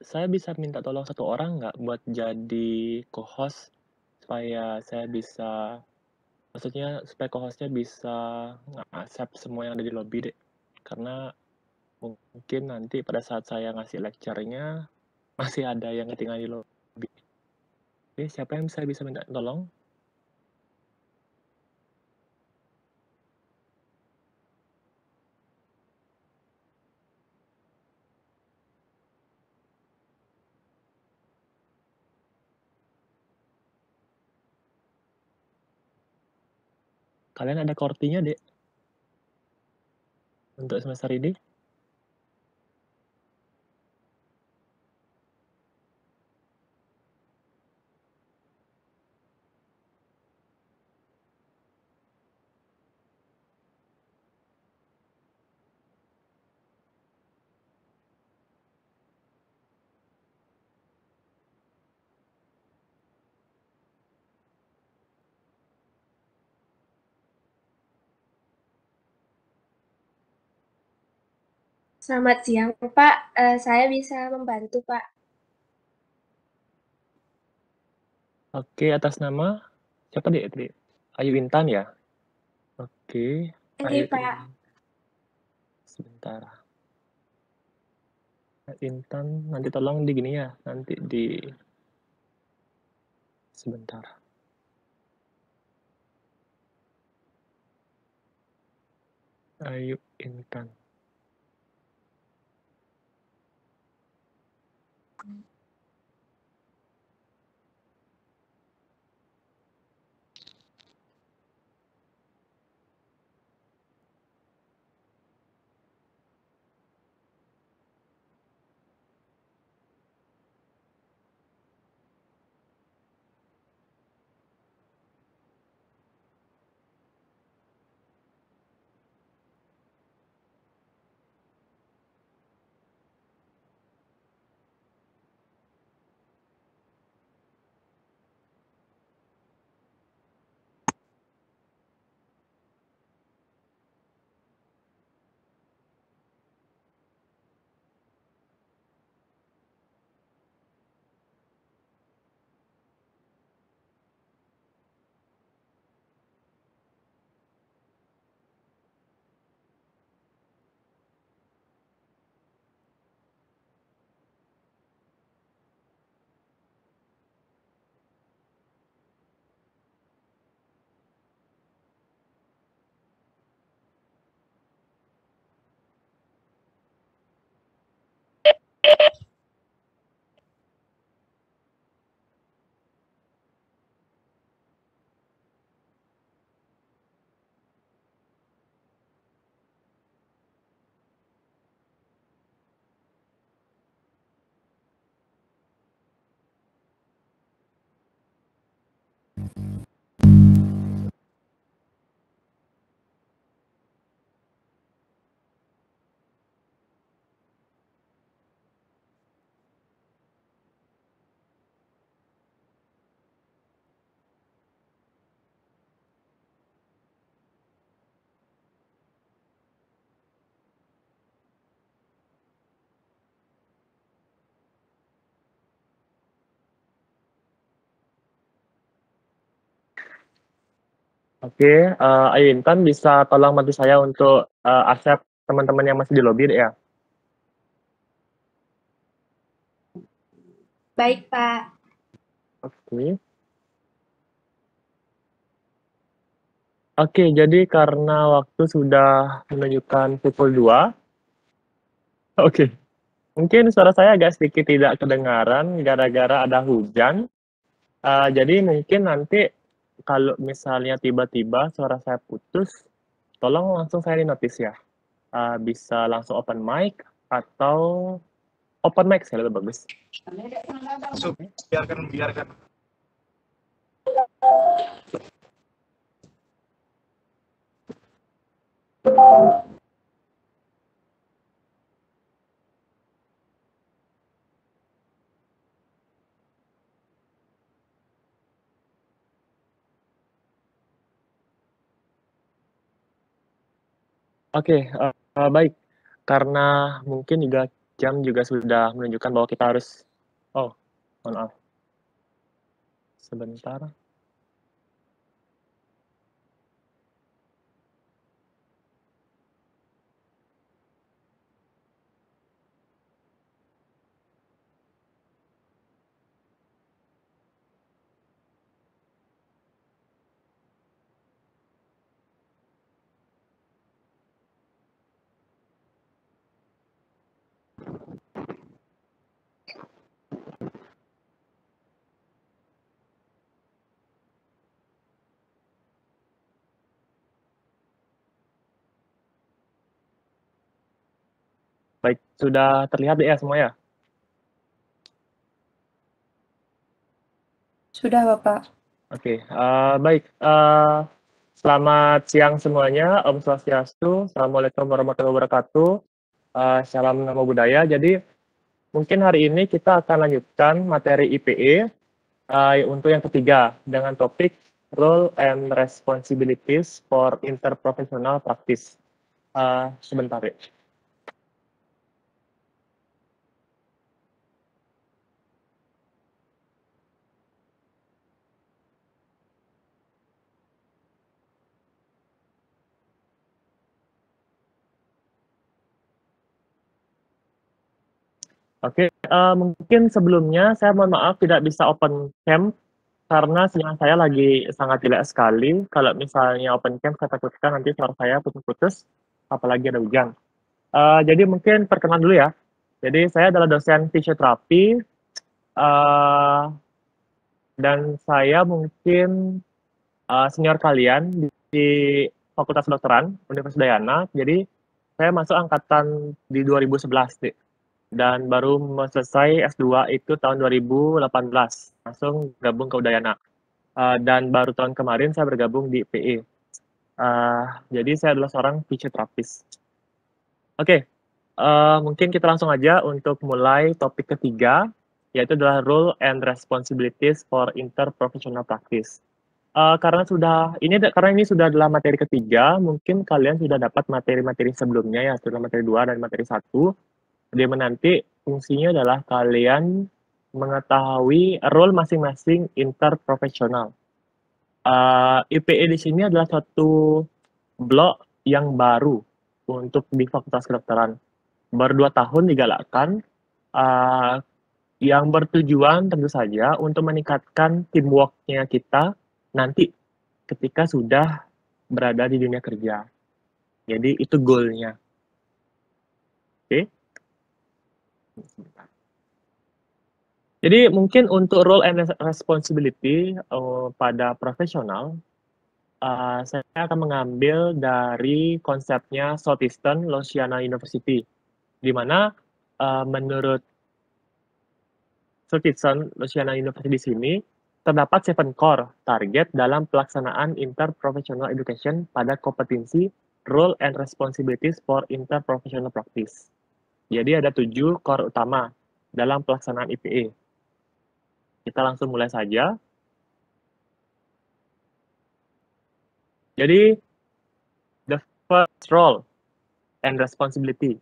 Saya bisa minta tolong satu orang nggak buat jadi co-host, supaya saya bisa maksudnya supaya co-host-nya bisa nge-accept semua yang ada di lobby, Dek. Karena mungkin nanti pada saat saya ngasih lecture-nya, masih ada yang ketinggalan di lobby. Oke, siapa yang saya bisa minta tolong? Kalian ada kortinya, Dek? Untuk semester ini? Selamat siang, Pak. Saya bisa membantu, Pak. Oke, atas nama siapa, Dek? Ayu Intan ya? Oke, Ayu Ini, Pak. sebentar. Intan, nanti tolong di gini ya, nanti di sebentar. Ayu Intan. Oke, Ayu Intan bisa tolong bantu saya untuk accept teman-teman yang masih di lobby, Dek, ya? Baik, Pak. Oke. Oke, jadi karena waktu sudah menunjukkan pukul 2, oke. Mungkin suara saya agak sedikit tidak kedengaran gara-gara ada hujan. Jadi mungkin nanti kalau misalnya tiba-tiba suara saya putus, tolong langsung saya di notice ya. Bisa langsung open mic atau open mic sih lebih bagus. Masuk, biarkan. Oke, baik. Karena mungkin juga jam juga sudah menunjukkan bahwa kita harus, oh, mohon maaf. Sebentar. Baik, sudah terlihat ya semua ya? Sudah, Bapak. Oke, baik. Selamat siang semuanya. Om Swastiastu. Assalamualaikum warahmatullahi wabarakatuh. Salam Namo Buddhaya. Jadi, mungkin hari ini kita akan lanjutkan materi IPE untuk yang ketiga dengan topik Role and Responsibilities for Interprofessional Practice. Sebentar ya. Oke, mungkin sebelumnya saya mohon maaf tidak bisa open cam karena sinyal saya lagi sangat jelek sekali. Kalau misalnya open cam, saya takutkan nanti suara saya putus-putus, apalagi ada hujan. Jadi mungkin perkenalan dulu ya. Jadi saya adalah dosen fisioterapi, dan saya mungkin senior kalian di Fakultas Kedokteran Universitas Udayana. Jadi saya masuk angkatan di 2011 deh. Dan baru selesai S2 itu tahun 2018, langsung gabung ke Udayana. Dan baru tahun kemarin saya bergabung di PE. Jadi saya adalah seorang fisioterapis. Oke, mungkin kita langsung aja untuk mulai topik ketiga, yaitu adalah Role and Responsibilities for Interprofessional Practice. Karena ini sudah adalah materi ketiga, mungkin kalian sudah dapat materi-materi sebelumnya ya, sudah materi 2 dan materi 1. Di mana nanti fungsinya adalah kalian mengetahui role masing-masing interprofesional. IPE di sini adalah suatu blok yang baru untuk di Fakultas Kedokteran. Baru 2 tahun digalakkan, yang bertujuan tentu saja untuk meningkatkan teamwork-nya kita nanti ketika sudah berada di dunia kerja. Jadi itu goal-nya. Oke. Jadi mungkin untuk role and responsibility pada profesional, saya akan mengambil dari konsepnya Southeastern Louisiana University, di mana menurut Southeastern Louisiana University di sini terdapat 7 core target dalam pelaksanaan interprofessional education pada kompetensi role and responsibilities for interprofessional practice. Jadi ada 7 core utama dalam pelaksanaan IPE. Kita langsung mulai saja. Jadi, the first role and responsibility.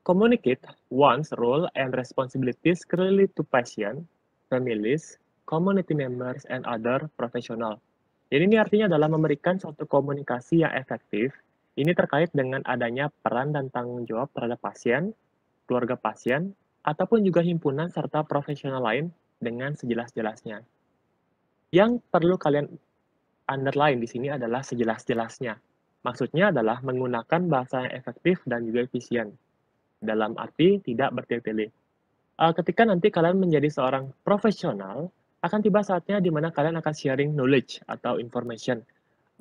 Communicate one's role and responsibilities clearly to patients, families, community members, and other professional. Jadi ini artinya adalah memberikan suatu komunikasi yang efektif. Ini terkait dengan adanya peran dan tanggung jawab terhadap pasien, keluarga pasien, ataupun juga himpunan serta profesional lain dengan sejelas-jelasnya. Yang perlu kalian underline di sini adalah sejelas-jelasnya. Maksudnya adalah menggunakan bahasa yang efektif dan juga efisien. Dalam arti tidak bertele-tele. Ketika nanti kalian menjadi seorang profesional, akan tiba saatnya di mana kalian akan sharing knowledge atau information.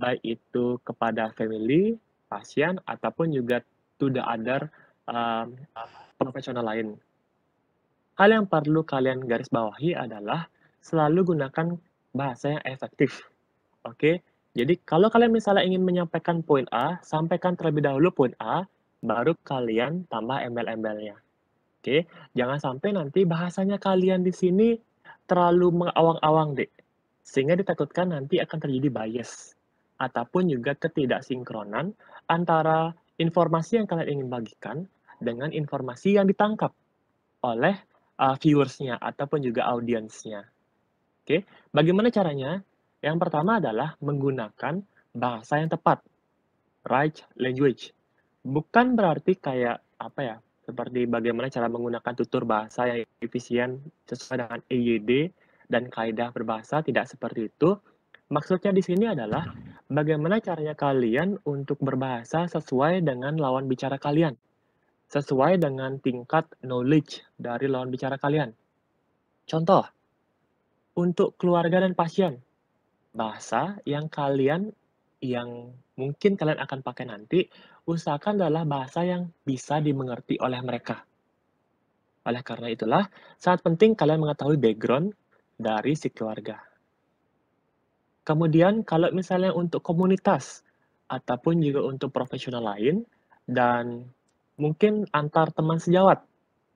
Baik itu kepada family, pasien, ataupun juga to the other profesional lain. Hal yang perlu kalian garis bawahi adalah selalu gunakan bahasa yang efektif. Oke, jadi kalau kalian misalnya ingin menyampaikan poin A, sampaikan terlebih dahulu poin A, baru kalian tambah embel-embelnya. Oke, jangan sampai nanti bahasanya kalian di sini terlalu mengawang-awang deh, sehingga ditakutkan nanti akan terjadi bias ataupun juga ketidaksinkronan antara informasi yang kalian ingin bagikan dengan informasi yang ditangkap oleh viewersnya ataupun juga audiensnya. Oke, bagaimana caranya? Yang pertama adalah menggunakan bahasa yang tepat, right language. Bukan berarti kayak apa ya, seperti bagaimana cara menggunakan tutur bahasa yang efisien sesuai dengan EYD dan kaidah berbahasa, tidak seperti itu. Maksudnya di sini adalah bagaimana caranya kalian untuk berbahasa sesuai dengan lawan bicara kalian, sesuai dengan tingkat knowledge dari lawan bicara kalian. Contoh, untuk keluarga dan pasien, bahasa yang mungkin kalian akan pakai nanti, usahakan adalah bahasa yang bisa dimengerti oleh mereka. Oleh karena itulah, sangat penting kalian mengetahui background dari si keluarga. Kemudian, kalau misalnya untuk komunitas, ataupun juga untuk profesional lain, dan mungkin antar teman sejawat,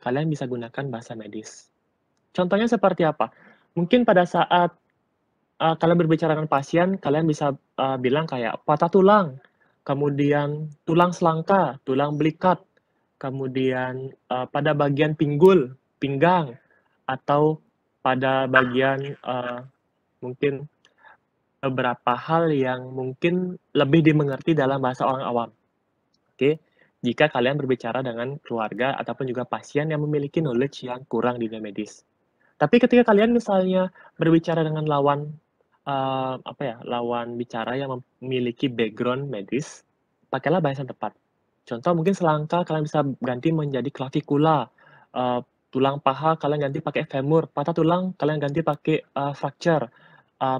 kalian bisa gunakan bahasa medis. Contohnya seperti apa? Mungkin pada saat kalian berbicara dengan pasien, kalian bisa bilang kayak patah tulang, kemudian tulang selangka, tulang belikat, kemudian pada bagian pinggul, pinggang, atau pada bagian mungkin beberapa hal yang mungkin lebih dimengerti dalam bahasa orang awam. Oke, jika kalian berbicara dengan keluarga ataupun juga pasien yang memiliki knowledge yang kurang di dunia medis. Tapi ketika kalian misalnya berbicara dengan lawan lawan bicara yang memiliki background medis, pakailah bahasa yang tepat. Contoh mungkin selangka kalian bisa ganti menjadi clavicular, tulang paha kalian ganti pakai femur, patah tulang kalian ganti pakai fracture,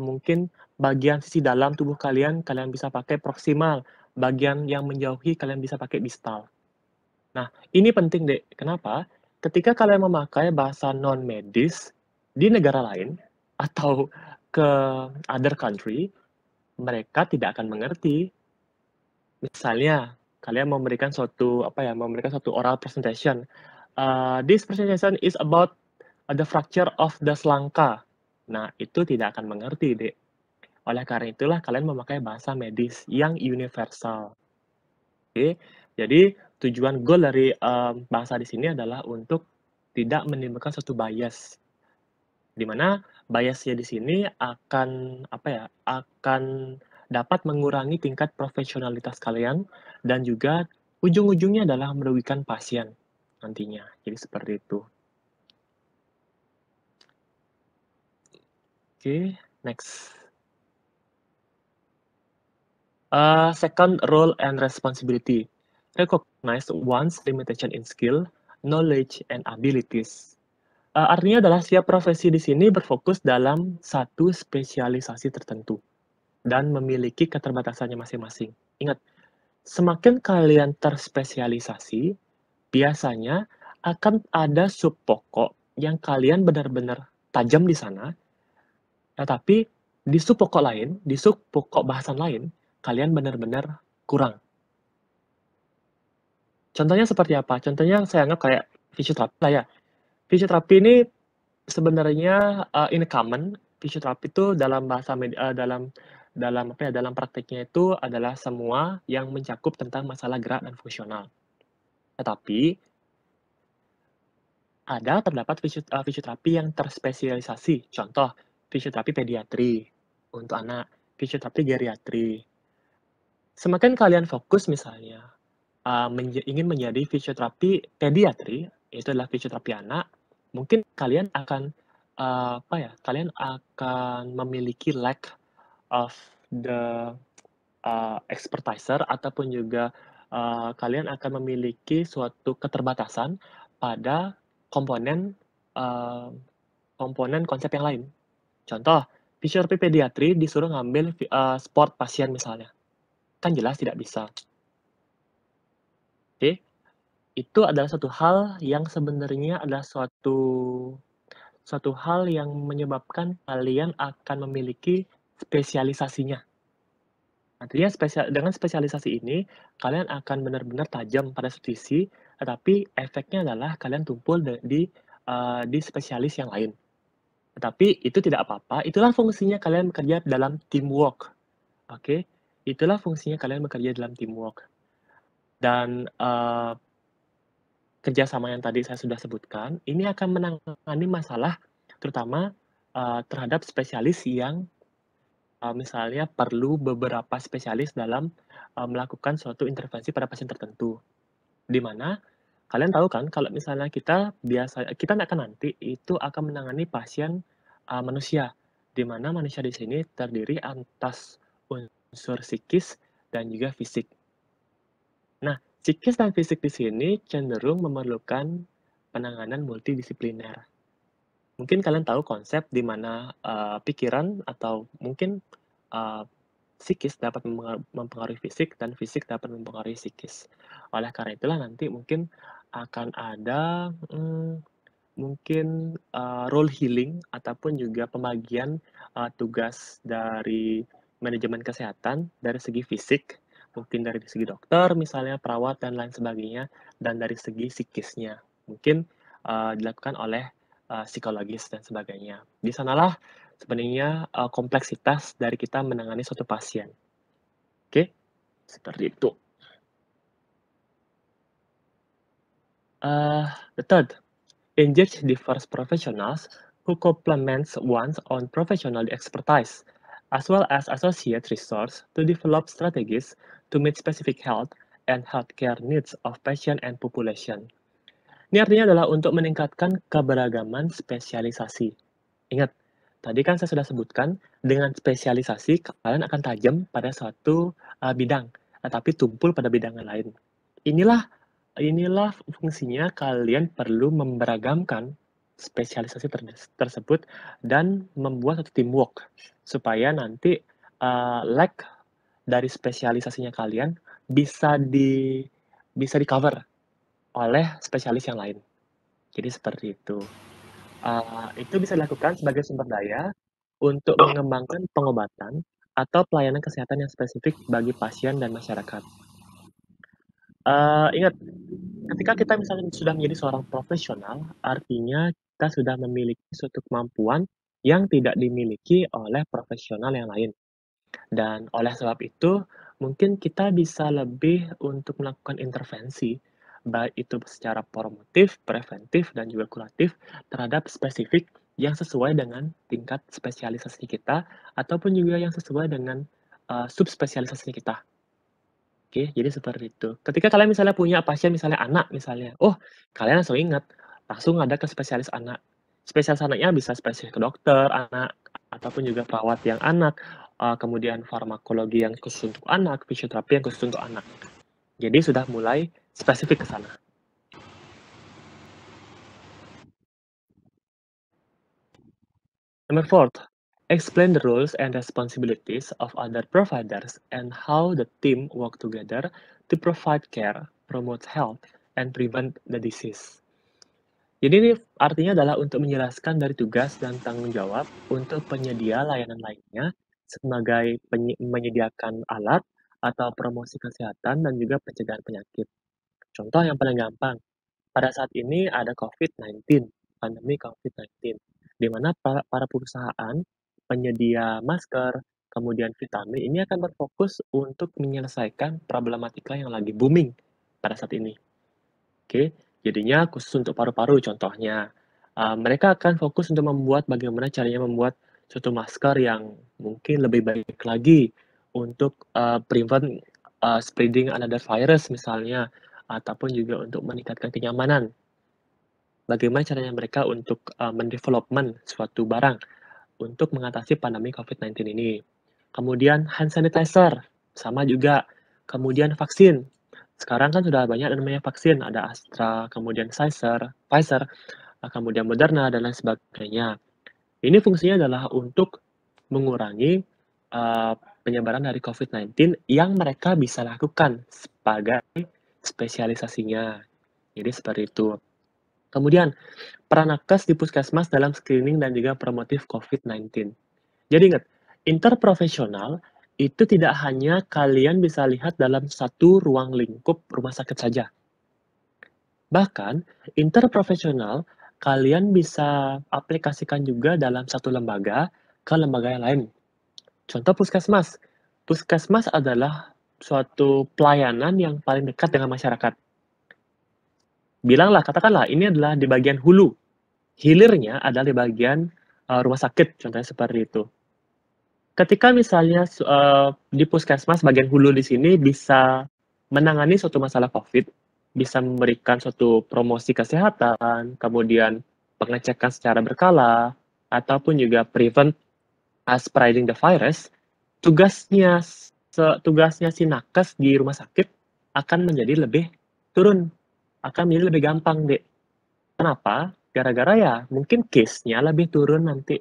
mungkin bagian sisi dalam tubuh kalian bisa pakai proximal, bagian yang menjauhi kalian bisa pakai distal. Nah, ini penting, Dek. Kenapa? Ketika kalian memakai bahasa non-medis di negara lain atau ke other country, mereka tidak akan mengerti. Misalnya, kalian memberikan suatu oral presentation. This presentation is about the fracture of the selangka. Nah, itu tidak akan mengerti, Dek. Oleh karena itulah kalian memakai bahasa medis yang universal. Oke, jadi tujuan goal dari bahasa di sini adalah untuk tidak menimbulkan suatu bias. Di mana biasnya di sini akan dapat mengurangi tingkat profesionalitas kalian dan juga ujung-ujungnya adalah merugikan pasien nantinya. Jadi seperti itu. Oke, next. Second, role and responsibility. Recognize one's limitation in skill, knowledge, and abilities. Artinya adalah setiap profesi di sini berfokus dalam satu spesialisasi tertentu dan memiliki keterbatasannya masing-masing. Ingat, semakin kalian terspesialisasi, biasanya akan ada sub pokok yang kalian benar-benar tajam di sana, tetapi di sub pokok lain, di sub pokok bahasan lain, kalian benar-benar kurang. Contohnya seperti apa? Contohnya saya anggap kayak fisioterapi lah ya. Fisioterapi ini sebenarnya in common, fisioterapi itu dalam bahasa dalam prakteknya itu adalah semua yang mencakup tentang masalah gerak dan fungsional. Tetapi terdapat fisioterapi yang terspesialisasi. Contoh, fisioterapi pediatri untuk anak, fisioterapi geriatri. Semakin kalian fokus misalnya ingin menjadi fisioterapi pediatri, itu adalah fisioterapi anak, mungkin kalian akan kalian akan memiliki lack of the expertiser ataupun juga kalian akan memiliki suatu keterbatasan pada komponen konsep yang lain. Contoh, fisioterapi pediatri disuruh ngambil sport pasien misalnya, kan jelas tidak bisa. Oke, itu adalah suatu hal yang sebenarnya adalah suatu hal yang menyebabkan kalian akan memiliki spesialisasinya. Artinya dengan spesialisasi ini, kalian akan benar-benar tajam pada satu sisi, tetapi efeknya adalah kalian tumpul di spesialis yang lain. Tetapi itu tidak apa-apa, itulah fungsinya kalian bekerja dalam teamwork. Oke, itulah fungsinya kalian bekerja dalam teamwork. Dan kerjasama yang tadi saya sudah sebutkan, ini akan menangani masalah terutama terhadap spesialis yang misalnya perlu beberapa spesialis dalam melakukan suatu intervensi pada pasien tertentu. Di mana kalian tahu kan kalau misalnya kita akan nanti itu akan menangani pasien manusia, di mana manusia di sini terdiri atas unsur psikis dan juga fisik. Nah, psikis dan fisik di sini cenderung memerlukan penanganan multidisipliner. Mungkin kalian tahu konsep di mana pikiran atau mungkin psikis dapat mempengaruhi fisik dan fisik dapat mempengaruhi psikis. Oleh karena itulah nanti mungkin akan ada mungkin role healing ataupun juga pembagian tugas dari manajemen kesehatan dari segi fisik, mungkin dari segi dokter misalnya, perawat dan lain sebagainya, dan dari segi psikisnya. Mungkin dilakukan oleh psikologis dan sebagainya. Di sanalah sebenarnya kompleksitas dari kita menangani suatu pasien. Oke, seperti itu. The third, engage diverse professionals who complements one's own professional expertise, as well as associate resources to develop strategies to meet specific health and healthcare needs of patient and population. Ini artinya adalah untuk meningkatkan keberagaman spesialisasi. Ingat, tadi kan saya sudah sebutkan, dengan spesialisasi kalian akan tajam pada suatu bidang, tetapi tumpul pada bidang yang lain. Inilah fungsinya kalian perlu memberagamkan spesialisasi tersebut dan membuat satu teamwork supaya nanti lack dari spesialisasinya kalian bisa di cover oleh spesialis yang lain. Jadi seperti itu. Itu bisa dilakukan sebagai sumber daya untuk mengembangkan pengobatan atau pelayanan kesehatan yang spesifik bagi pasien dan masyarakat. Ingat, ketika kita misalnya sudah menjadi seorang profesional, artinya kita sudah memiliki suatu kemampuan yang tidak dimiliki oleh profesional yang lain. Dan oleh sebab itu, mungkin kita bisa lebih untuk melakukan intervensi, baik itu secara promotif, preventif, dan juga kuratif terhadap spesifik yang sesuai dengan tingkat spesialisasi kita, ataupun juga yang sesuai dengan subspesialisasi kita. Oke, jadi seperti itu. Ketika kalian misalnya punya pasien misalnya anak misalnya, oh kalian langsung ingat, langsung ada ke spesialis anak. Spesialis anaknya bisa spesifik ke dokter anak, ataupun juga perawat yang anak, kemudian farmakologi yang khusus untuk anak, fisioterapi yang khusus untuk anak. Jadi sudah mulai spesifik ke sana. Number 4, explain the roles and responsibilities of other providers and how the team work together to provide care, promote health, and prevent the disease. Jadi ini artinya adalah untuk menjelaskan dari tugas dan tanggung jawab untuk penyedia layanan lainnya sebagai menyediakan alat atau promosi kesehatan dan juga pencegahan penyakit. Contoh yang paling gampang, pada saat ini ada COVID-19, pandemi COVID-19, di mana para perusahaan penyedia masker, kemudian vitamin, ini akan berfokus untuk menyelesaikan problematika yang lagi booming pada saat ini. Oke, jadinya khusus untuk paru-paru contohnya. Mereka akan fokus untuk membuat bagaimana caranya membuat suatu masker yang mungkin lebih baik lagi untuk prevent spreading another virus misalnya, ataupun juga untuk meningkatkan kenyamanan. Bagaimana caranya mereka untuk mendevelopment suatu barang untuk mengatasi pandemi COVID-19 ini. Kemudian hand sanitizer, sama juga. Kemudian vaksin. Sekarang kan sudah banyak namanya vaksin, ada Astra, kemudian Pfizer, kemudian Moderna, dan lain sebagainya. Ini fungsinya adalah untuk mengurangi penyebaran dari COVID-19 yang mereka bisa lakukan sebagai spesialisasinya. Jadi seperti itu. Kemudian, peran nakes di puskesmas dalam screening dan juga promotif COVID-19. Jadi ingat, interprofesional itu tidak hanya kalian bisa lihat dalam satu ruang lingkup rumah sakit saja. Bahkan, interprofesional kalian bisa aplikasikan juga dalam satu lembaga ke lembaga yang lain. Contoh puskesmas. Puskesmas adalah suatu pelayanan yang paling dekat dengan masyarakat. bilanglah, katakanlah ini adalah di bagian hulu, hilirnya adalah di bagian rumah sakit, contohnya seperti itu. Ketika misalnya di puskesmas bagian hulu di sini bisa menangani suatu masalah COVID, bisa memberikan suatu promosi kesehatan, kemudian pengecekan secara berkala, ataupun juga prevent spreading the virus, tugasnya si nakes di rumah sakit akan menjadi lebih turun, akan menjadi lebih gampang, Dek. Kenapa? Gara-gara ya mungkin case-nya lebih turun nanti,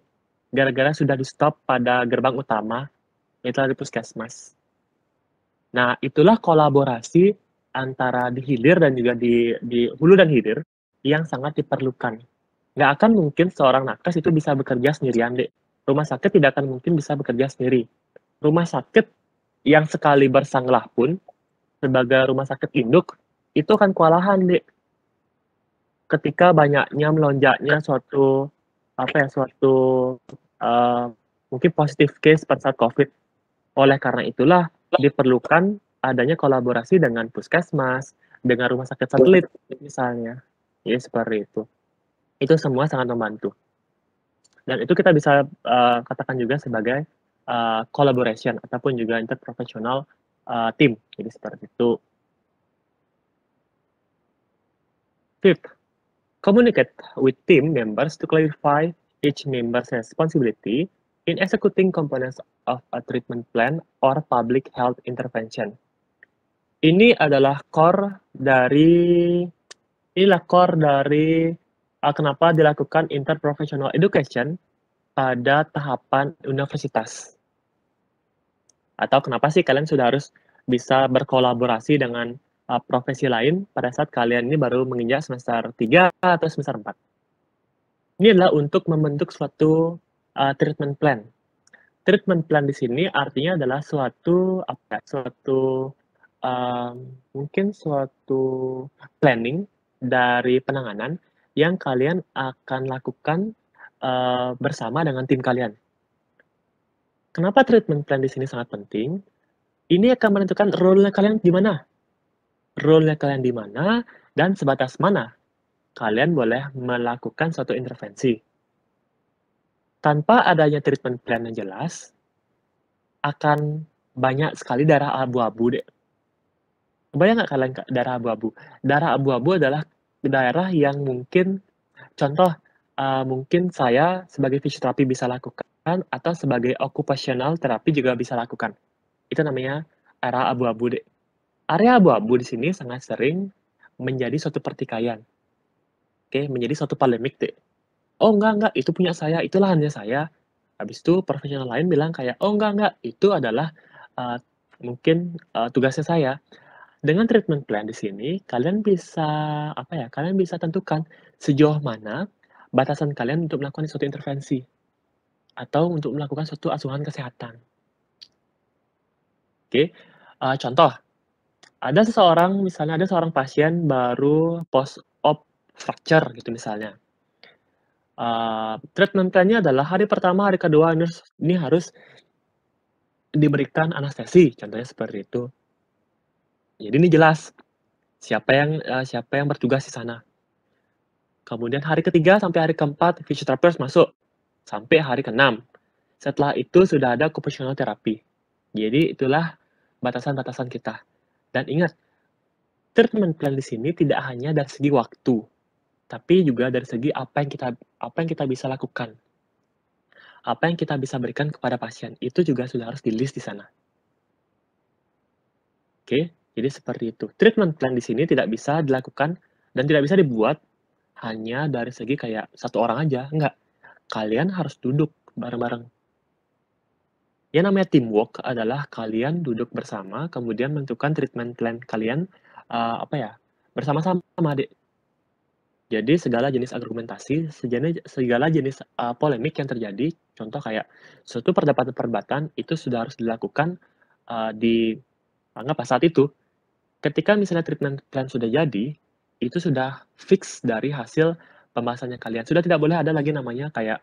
gara-gara sudah di-stop pada gerbang utama, yaitu di puskesmas. Nah, itulah kolaborasi antara di hilir dan juga di hulu dan hilir yang sangat diperlukan. Nggak akan mungkin seorang nakes itu bisa bekerja sendirian, Dek. Rumah sakit tidak akan mungkin bisa bekerja sendiri. Rumah sakit yang sekali bersanglah pun, sebagai rumah sakit induk, itu akan kewalahan, Dek. Ketika banyaknya melonjaknya suatu mungkin positif case pada saat COVID. Oleh karena itulah diperlukan adanya kolaborasi dengan puskesmas, dengan rumah sakit satelit misalnya. Ya seperti itu. Itu semua sangat membantu. Dan itu kita bisa katakan juga sebagai collaboration ataupun juga interprofessional team. Jadi seperti itu. Fifth, communicate with team members to clarify each member's responsibility in executing components of a treatment plan or public health intervention. Ini adalah core dari kenapa dilakukan interprofessional education pada tahapan universitas. Atau kenapa sih kalian sudah harus bisa berkolaborasi dengan profesi lain pada saat kalian ini baru menginjak semester 3 atau semester 4. Ini adalah untuk membentuk suatu treatment plan. Treatment plan di sini artinya adalah mungkin suatu planning dari penanganan yang kalian akan lakukan bersama dengan tim kalian. Kenapa treatment plan di sini sangat penting? Ini akan menentukan role-nya kalian di mana. Role-nya kalian di mana dan sebatas mana kalian boleh melakukan suatu intervensi. Tanpa adanya treatment plan yang jelas, akan banyak sekali darah abu-abu, Dek. Kebayang nggak kalian darah abu-abu? Darah abu-abu adalah daerah yang mungkin, contoh, mungkin saya sebagai fisioterapi bisa lakukan, atau sebagai occupational therapy juga bisa lakukan. Itu namanya area abu-abu, Dek. Area abu-abu di sini sangat sering menjadi suatu pertikaian. Oke, menjadi suatu polemik, Dek. Oh, enggak, itu punya saya, itu lahannya saya. Habis itu profesional lain bilang kayak, oh enggak, itu adalah mungkin tugasnya saya. Dengan treatment plan di sini, kalian bisa tentukan sejauh mana batasan kalian untuk melakukan suatu intervensi atau untuk melakukan suatu asuhan kesehatan. Oke, contoh, ada seorang pasien baru post-op fracture gitu misalnya. Treatment plan-nya adalah hari pertama, hari kedua ini harus diberikan anestesi, contohnya seperti itu. Jadi ini jelas siapa yang bertugas di sana. Kemudian hari ketiga sampai hari keempat fisioterapis masuk sampai hari ke-6. Setelah itu sudah ada occupational therapy. Jadi itulah batasan-batasan kita. Dan ingat, treatment plan di sini tidak hanya dari segi waktu, tapi juga dari segi apa yang kita bisa lakukan. Apa yang kita bisa berikan kepada pasien, itu juga sudah harus di-list di sana. Oke, jadi seperti itu. Treatment plan di sini tidak bisa dilakukan dan tidak bisa dibuat hanya dari segi kayak satu orang aja, enggak. Kalian harus duduk bareng-bareng. Yang namanya teamwork adalah kalian duduk bersama, kemudian menentukan treatment plan kalian, bersama-sama, Dek. Jadi segala jenis argumentasi, segala jenis polemik yang terjadi, contoh kayak suatu perdebatan itu sudah harus dilakukan anggaplah saat itu. Ketika misalnya treatment plan sudah jadi, itu sudah fix dari hasil pembahasannya kalian. Sudah tidak boleh ada lagi namanya kayak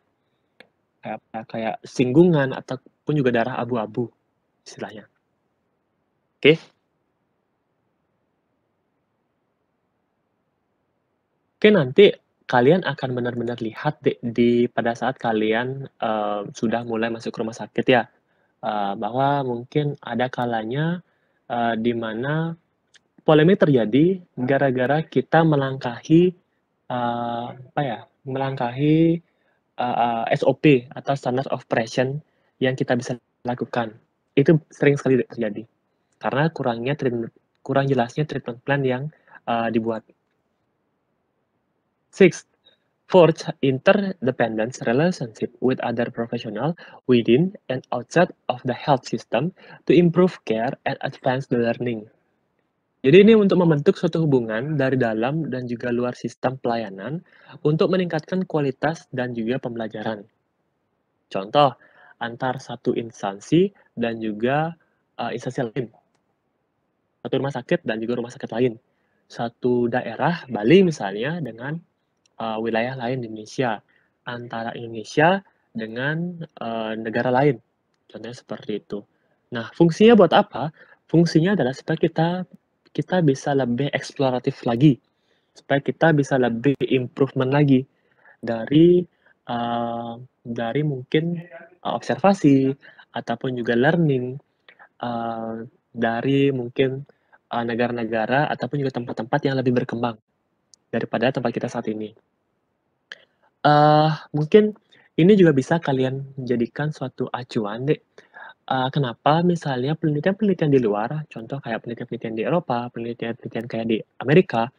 singgungan ataupun juga darah abu-abu istilahnya. Oke? Oke, nanti kalian akan benar-benar lihat pada saat kalian sudah mulai masuk rumah sakit ya, bahwa mungkin ada kalanya di mana polemik terjadi gara-gara kita melangkahi SOP atau Standard of Operation yang kita bisa lakukan. Itu sering sekali terjadi karena kurang jelasnya treatment plan yang dibuat. Sixth, forge interdependence relationship with other professional within and outside of the health system to improve care and advance the learning. Jadi ini untuk membentuk suatu hubungan dari dalam dan juga luar sistem pelayanan untuk meningkatkan kualitas dan juga pembelajaran. Contoh, antar satu instansi dan juga instansi lain. Satu rumah sakit dan juga rumah sakit lain. Satu daerah, Bali misalnya, dengan wilayah lain di Indonesia, antara Indonesia dengan negara lain, contohnya seperti itu. Nah, fungsinya buat apa? Fungsinya adalah supaya kita bisa lebih eksploratif lagi, supaya kita bisa lebih improvement lagi dari mungkin observasi ataupun juga learning dari mungkin negara-negara ataupun juga tempat-tempat yang lebih berkembang daripada tempat kita saat ini. Mungkin ini juga bisa kalian jadikan suatu acuan kenapa misalnya penelitian-penelitian di luar, contoh kayak penelitian-penelitian di Eropa, penelitian-penelitian kayak di Amerika,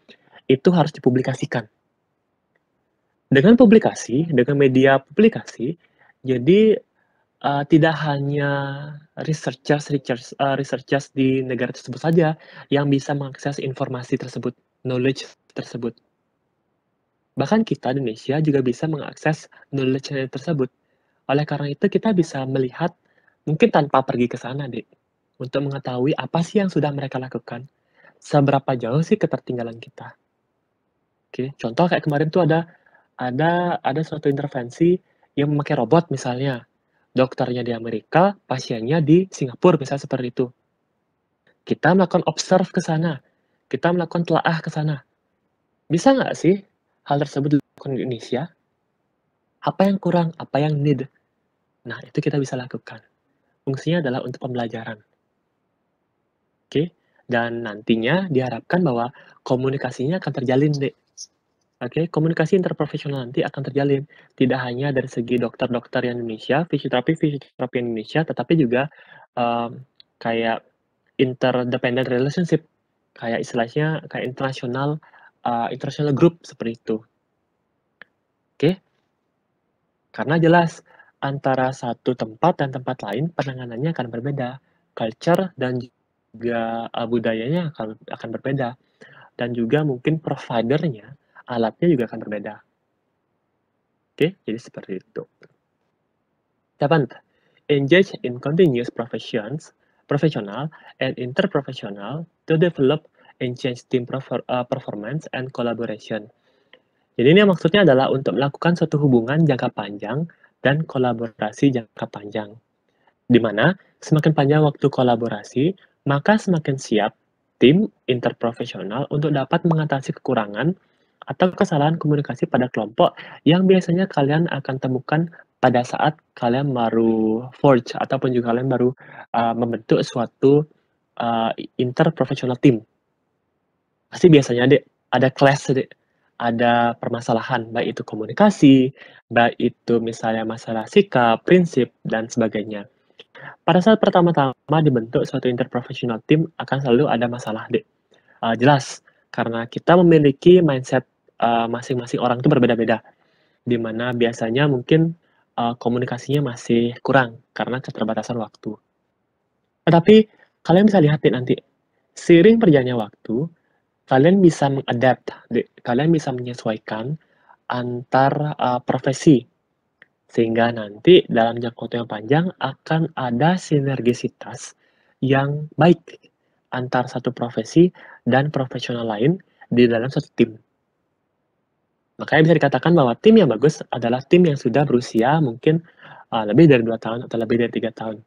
itu harus dipublikasikan. Dengan media publikasi, jadi tidak hanya researchers di negara tersebut saja yang bisa mengakses informasi tersebut, knowledge tersebut. Bahkan kita di Indonesia juga bisa mengakses knowledge tersebut. Oleh karena itu kita bisa melihat, mungkin tanpa pergi ke sana untuk mengetahui apa sih yang sudah mereka lakukan. Seberapa jauh sih ketertinggalan kita. Oke, contoh kayak kemarin tuh ada suatu intervensi yang memakai robot misalnya. Dokternya di Amerika, pasiennya di Singapura misalnya seperti itu. Kita melakukan observe ke sana. Kita melakukan telaah ke sana. Bisa nggak sih hal tersebut dilakukan di Indonesia? Apa yang kurang? Apa yang need? Nah, itu kita bisa lakukan. Fungsinya adalah untuk pembelajaran. Oke? Dan nantinya diharapkan bahwa komunikasinya akan terjalin, Oke, komunikasi interprofesional nanti akan terjalin. Tidak hanya dari segi dokter-dokter yang Indonesia, fisioterapi Indonesia, tetapi juga kayak interdependent relationship, kayak istilahnya kayak international group seperti itu. Oke? Karena jelas antara satu tempat dan tempat lain penanganannya akan berbeda, culture dan juga budayanya akan berbeda, dan juga mungkin providernya, alatnya juga akan berbeda. Oke, jadi seperti itu. Seventh, engage in continuous professional and interprofessional to develop and change team performance and collaboration. Jadi ini maksudnya adalah untuk melakukan suatu hubungan jangka panjang dan kolaborasi jangka panjang. Di mana semakin panjang waktu kolaborasi, maka semakin siap tim interprofesional untuk dapat mengatasi kekurangan atau kesalahan komunikasi pada kelompok yang biasanya kalian akan temukan pada saat kalian baru forge ataupun juga kalian baru membentuk suatu interprofessional team. Pasti biasanya ada clash, ada permasalahan, baik itu komunikasi, baik itu misalnya masalah sikap, prinsip, dan sebagainya. Pada saat pertama-tama dibentuk suatu interprofessional team akan selalu ada masalah, jelas, karena kita memiliki mindset masing-masing orang itu berbeda-beda, di mana biasanya mungkin komunikasinya masih kurang karena keterbatasan waktu. Tetapi kalian bisa lihat nanti, seiring berjalannya waktu, kalian bisa mengadapt, kalian bisa menyesuaikan antar profesi, sehingga nanti dalam jangka waktu yang panjang akan ada sinergisitas yang baik antar satu profesi dan profesional lain di dalam satu tim. Makanya bisa dikatakan bahwa tim yang bagus adalah tim yang sudah berusia mungkin lebih dari 2 tahun atau lebih dari 3 tahun.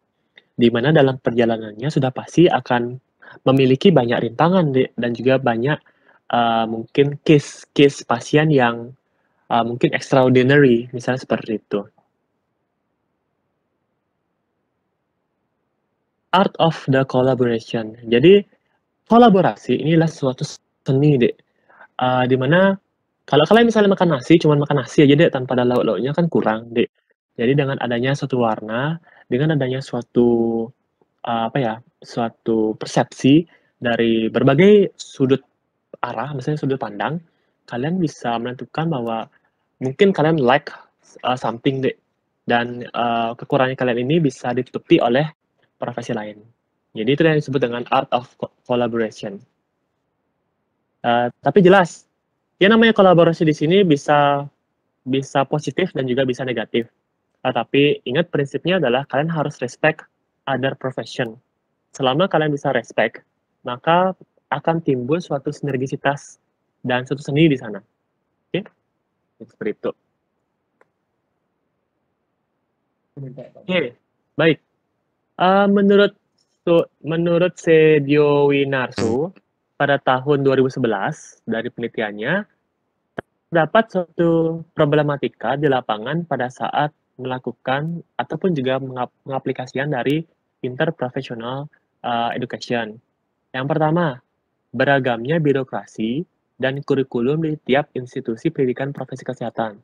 Di mana dalam perjalanannya sudah pasti akan memiliki banyak rintangan dan juga banyak mungkin case pasien yang mungkin extraordinary, misalnya seperti itu. Art of the collaboration. Jadi kolaborasi inilah suatu seni, Dek. Di mana kalau kalian misalnya makan nasi, cuman makan nasi aja, Dek, tanpa ada lauk-lauknya kan kurang, Dek. Jadi dengan adanya suatu warna, dengan adanya suatu suatu persepsi dari berbagai sudut arah, misalnya sudut pandang, kalian bisa menentukan bahwa mungkin kalian like something, Dek, dan kekurangan kalian ini bisa ditutupi oleh profesi lain. Jadi itu yang disebut dengan art of collaboration. Tapi jelas, yang namanya kolaborasi di sini bisa positif dan juga bisa negatif. Tapi ingat prinsipnya adalah kalian harus respect other profession. Selama kalian bisa respect, maka akan timbul suatu sinergisitas dan suatu seni di sana. Oke? Seperti itu. Oke, baik. Menurut Sedio Winarso, pada tahun 2011 dari penelitiannya, terdapat suatu problematika di lapangan pada saat melakukan ataupun juga mengaplikasikan dari interprofessional education. Yang pertama, beragamnya birokrasi dan kurikulum di tiap institusi pendidikan profesi kesehatan.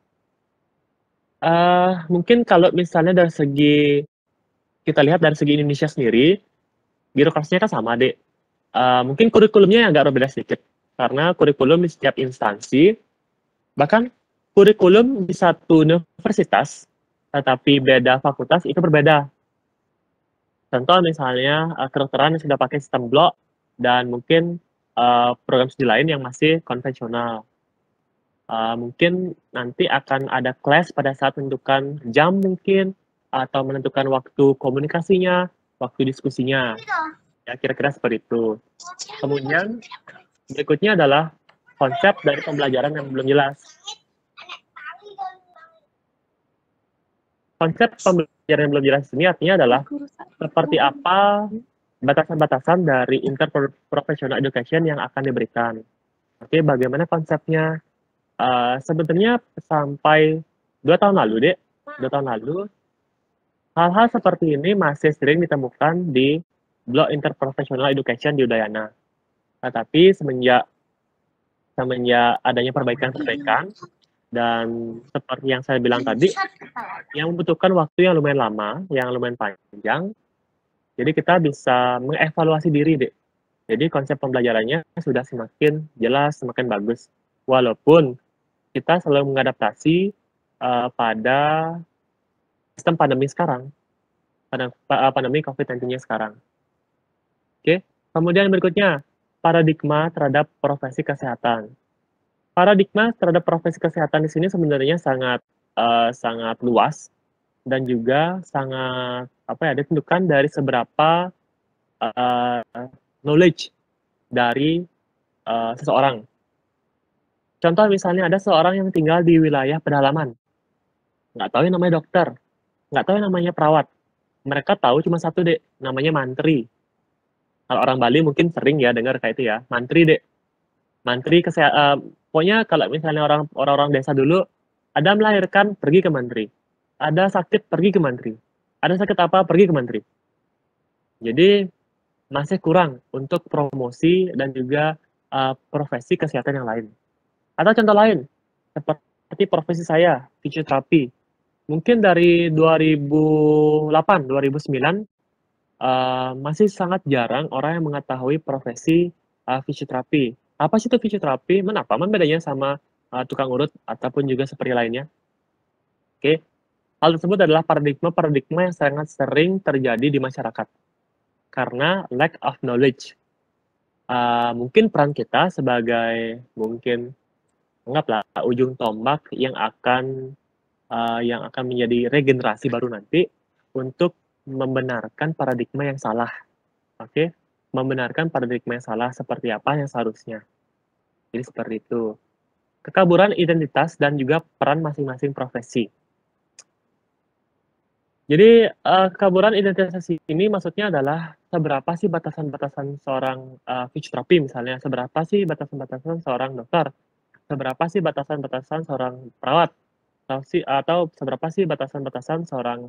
Mungkin kalau misalnya dari segi kita lihat dari segi Indonesia sendiri, birokrasinya kan sama, Dek. Mungkin kurikulumnya agak berbeda sedikit, karena kurikulum di setiap instansi, bahkan kurikulum di satu universitas, tetapi beda fakultas, itu berbeda. Contoh misalnya kedokteran yang sudah pakai sistem blok, dan mungkin program studi lain yang masih konvensional. Mungkin nanti akan ada kelas pada saat menentukan jam mungkin, atau menentukan waktu komunikasinya, waktu diskusinya. Ya, kira-kira seperti itu. Kemudian berikutnya adalah konsep dari pembelajaran yang belum jelas. Konsep pembelajaran yang belum jelas ini artinya adalah seperti apa batasan-batasan dari interprofessional education yang akan diberikan. Oke, bagaimana konsepnya? Sebenarnya sampai 2 tahun lalu, Dek, 2 tahun lalu, hal-hal seperti ini masih sering ditemukan di blok interprofessional education di Udayana. Tetapi semenjak adanya perbaikan-perbaikan, dan seperti yang saya bilang tadi, yang membutuhkan waktu yang lumayan lama, yang lumayan panjang, jadi kita bisa mengevaluasi diri, Dek. Jadi konsep pembelajarannya sudah semakin jelas, semakin bagus. Walaupun kita selalu mengadaptasi pada sistem pandemi sekarang, pada pandemi COVID-19-nya sekarang. Oke, kemudian berikutnya, paradigma terhadap profesi kesehatan. Paradigma terhadap profesi kesehatan di sini sebenarnya sangat luas dan juga sangat ditentukan dari seberapa knowledge dari seseorang. Contoh misalnya ada seorang yang tinggal di wilayah pedalaman, nggak tahu yang namanya dokter, nggak tahu yang namanya perawat. Mereka tahu cuma satu, Dek, namanya mantri. Kalau orang Bali mungkin sering ya dengar kayak itu ya, mantri, Dek. Mantri kesehatan. Pokoknya kalau misalnya orang-orang desa dulu, ada melahirkan pergi ke mantri, ada sakit pergi ke mantri, ada sakit apa pergi ke mantri. Jadi masih kurang untuk promosi dan juga profesi kesehatan yang lain. Atau contoh lain, seperti profesi saya, fisioterapi. Mungkin dari 2008, 2009, masih sangat jarang orang yang mengetahui profesi fisioterapi. Apa sih itu fisioterapi? Apa bedanya sama tukang urut ataupun juga seperti lainnya? Oke, hal tersebut adalah paradigma yang sangat sering terjadi di masyarakat karena lack of knowledge. Mungkin peran kita sebagai anggaplah ujung tombak yang akan menjadi regenerasi baru nanti untuk membenarkan paradigma yang salah. Oke, membenarkan paradigma yang salah seperti apa yang seharusnya. Jadi seperti itu. Kekaburan identitas dan juga peran masing-masing profesi. Jadi kekaburan identitas ini maksudnya adalah seberapa sih batasan-batasan seorang fisioterapi misalnya, seberapa sih batasan-batasan seorang dokter, seberapa sih batasan-batasan seorang perawat, atau seberapa sih batasan-batasan seorang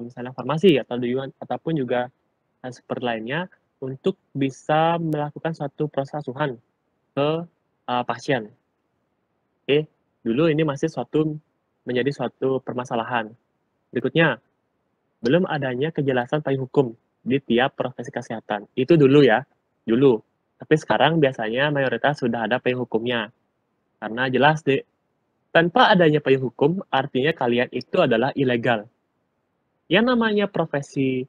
misalnya farmasi ataupun juga seperti lainnya untuk bisa melakukan suatu proses asuhan ke pasien. Oke, dulu ini masih menjadi suatu permasalahan. Berikutnya, belum adanya kejelasan payung hukum di tiap profesi kesehatan. Itu dulu ya, dulu. Tapi sekarang biasanya mayoritas sudah ada payung hukumnya. Karena jelas deh, tanpa adanya payung hukum, artinya kalian itu adalah ilegal. Yang namanya profesi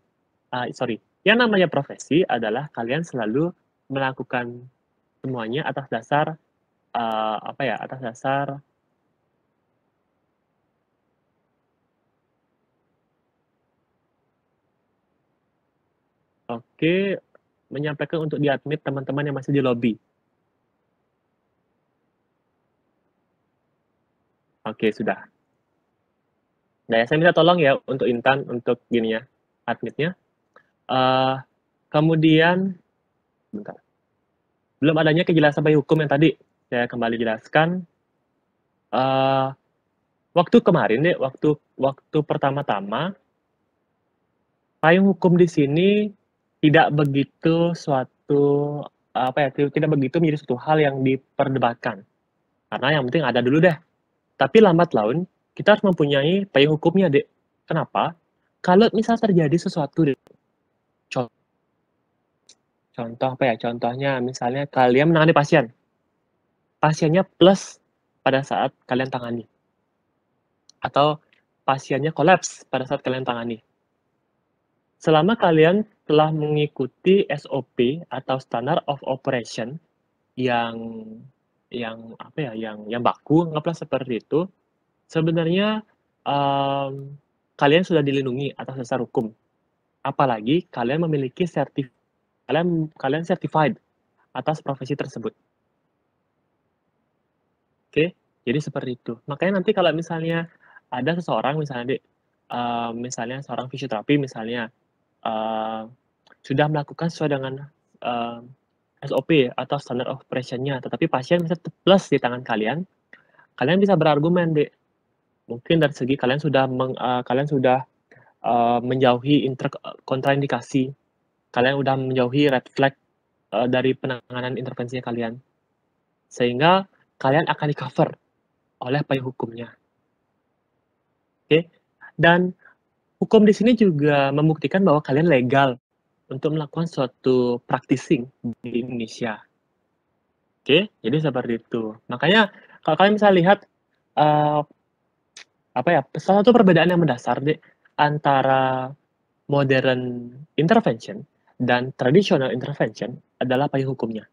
adalah kalian selalu melakukan semuanya atas dasar Oke, menyampaikan untuk di-admit teman-teman yang masih di lobby. Oke, sudah. Nah, saya minta tolong ya untuk Intan, untuk gini ya, admitnya. Kemudian, bentar. Belum adanya kejelasan payung hukum yang tadi saya kembali jelaskan. Waktu kemarin deh, waktu pertama-tama, payung hukum di sini tidak begitu tidak begitu menjadi suatu hal yang diperdebatkan. Karena yang penting ada dulu deh. Tapi lambat laun, kita harus mempunyai payung hukumnya, Dek. Kenapa? Kalau misal terjadi sesuatu, Dek. Contohnya, misalnya kalian menangani pasien. Pasiennya plus pada saat kalian tangani. Atau pasiennya kolaps pada saat kalian tangani. Selama kalian telah mengikuti SOP atau Standard of Operation yang baku, anggaplah seperti itu, sebenarnya kalian sudah dilindungi atas dasar hukum. Apalagi kalian memiliki kalian certified atas profesi tersebut. Oke, jadi seperti itu. Makanya nanti kalau misalnya ada seseorang misalnya seorang fisioterapi misalnya sudah melakukan sesuai dengan SOP atau standard of operation-nya, tetapi pasien bisa plus di tangan kalian bisa berargumen, Dek. Mungkin dari segi kalian sudah menjauhi kontraindikasi, kalian sudah menjauhi red flag dari penanganan intervensinya kalian, sehingga kalian akan di-cover oleh payung hukumnya. Oke, dan hukum di sini juga membuktikan bahwa kalian legal untuk melakukan suatu practicing di Indonesia. Oke, jadi seperti itu. Makanya kalau kalian bisa lihat salah satu perbedaan yang mendasar antara modern intervention dan traditional intervention adalah payung hukumnya.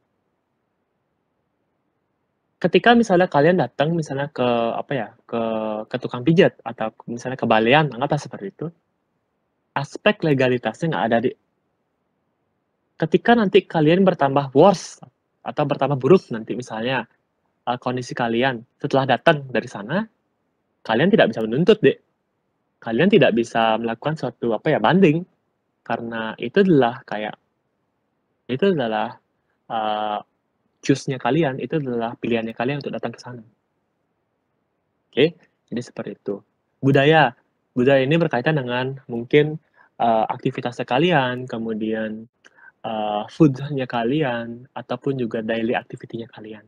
Ketika misalnya kalian datang misalnya ke tukang pijat atau misalnya ke balean, anggaplah seperti itu, aspek legalitasnya nggak ada, Dek. Ketika nanti kalian bertambah worse atau bertambah buruk nanti misalnya kondisi kalian setelah datang dari sana, kalian tidak bisa menuntut, Dek. Kalian tidak bisa melakukan suatu banding, karena itu adalah choose-nya kalian, itu adalah pilihannya kalian untuk datang ke sana. Oke, jadi seperti itu. Budaya ini berkaitan dengan mungkin aktivitasnya kalian, kemudian food-nya kalian, ataupun juga daily activity-nya kalian.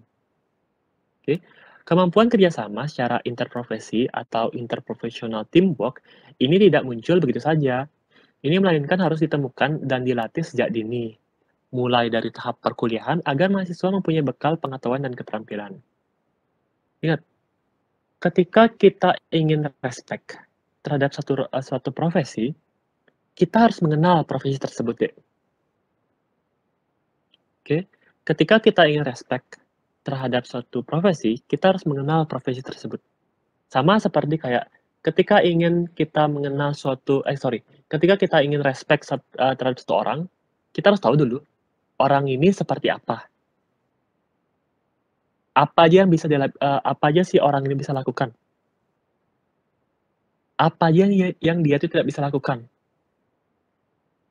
Oke, kemampuan kerjasama secara interprofesi atau interprofessional teamwork ini tidak muncul begitu saja. Ini melainkan harus ditemukan dan dilatih sejak dini, mulai dari tahap perkuliahan agar mahasiswa mempunyai bekal pengetahuan dan keterampilan. Ingat, ketika kita ingin respect terhadap suatu profesi, kita harus mengenal profesi tersebut, Dek. Oke, ketika kita ingin respect terhadap suatu profesi, kita harus mengenal profesi tersebut. Sama seperti kayak ketika ketika kita ingin respect terhadap satu orang, kita harus tahu dulu orang ini seperti apa. Apa aja sih orang ini bisa lakukan? Apa aja yang dia itu tidak bisa lakukan?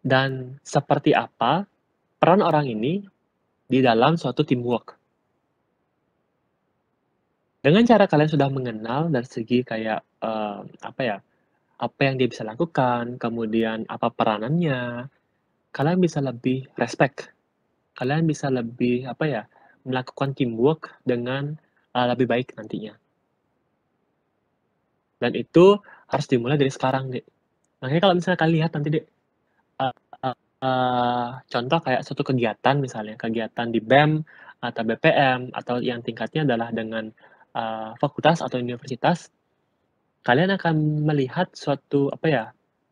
dan seperti apa peran orang ini di dalam suatu teamwork. Dengan cara kalian sudah mengenal dari segi kayak, apa yang dia bisa lakukan, kemudian apa peranannya, kalian bisa lebih respect. Kalian bisa lebih, melakukan teamwork dengan, lebih baik nantinya. Dan itu harus dimulai dari sekarang, Dek. Makanya kalau misalnya kalian lihat nanti, Dek, contoh kayak suatu kegiatan misalnya, kegiatan di BEM atau BPM atau yang tingkatnya adalah dengan, fakultas atau universitas, kalian akan melihat suatu,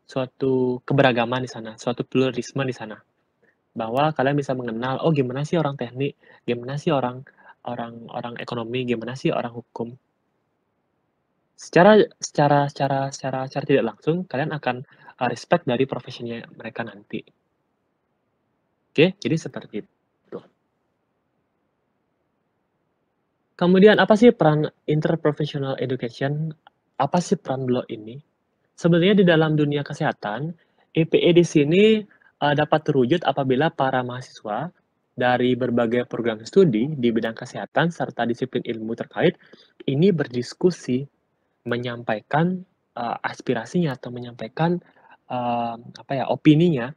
suatu keberagaman di sana, suatu pluralisme di sana. Bahwa kalian bisa mengenal, oh gimana sih orang teknik, gimana sih orang orang ekonomi, gimana sih orang hukum. Secara tidak langsung kalian akan, respect dari profesinya mereka nanti. Oke, jadi seperti itu. Kemudian apa sih peran interprofessional education? Apa sih peran beliau ini? Sebenarnya di dalam dunia kesehatan, IPE di sini, dapat terwujud apabila para mahasiswa dari berbagai program studi di bidang kesehatan serta disiplin ilmu terkait ini berdiskusi, menyampaikan, aspirasinya atau menyampaikan, opininya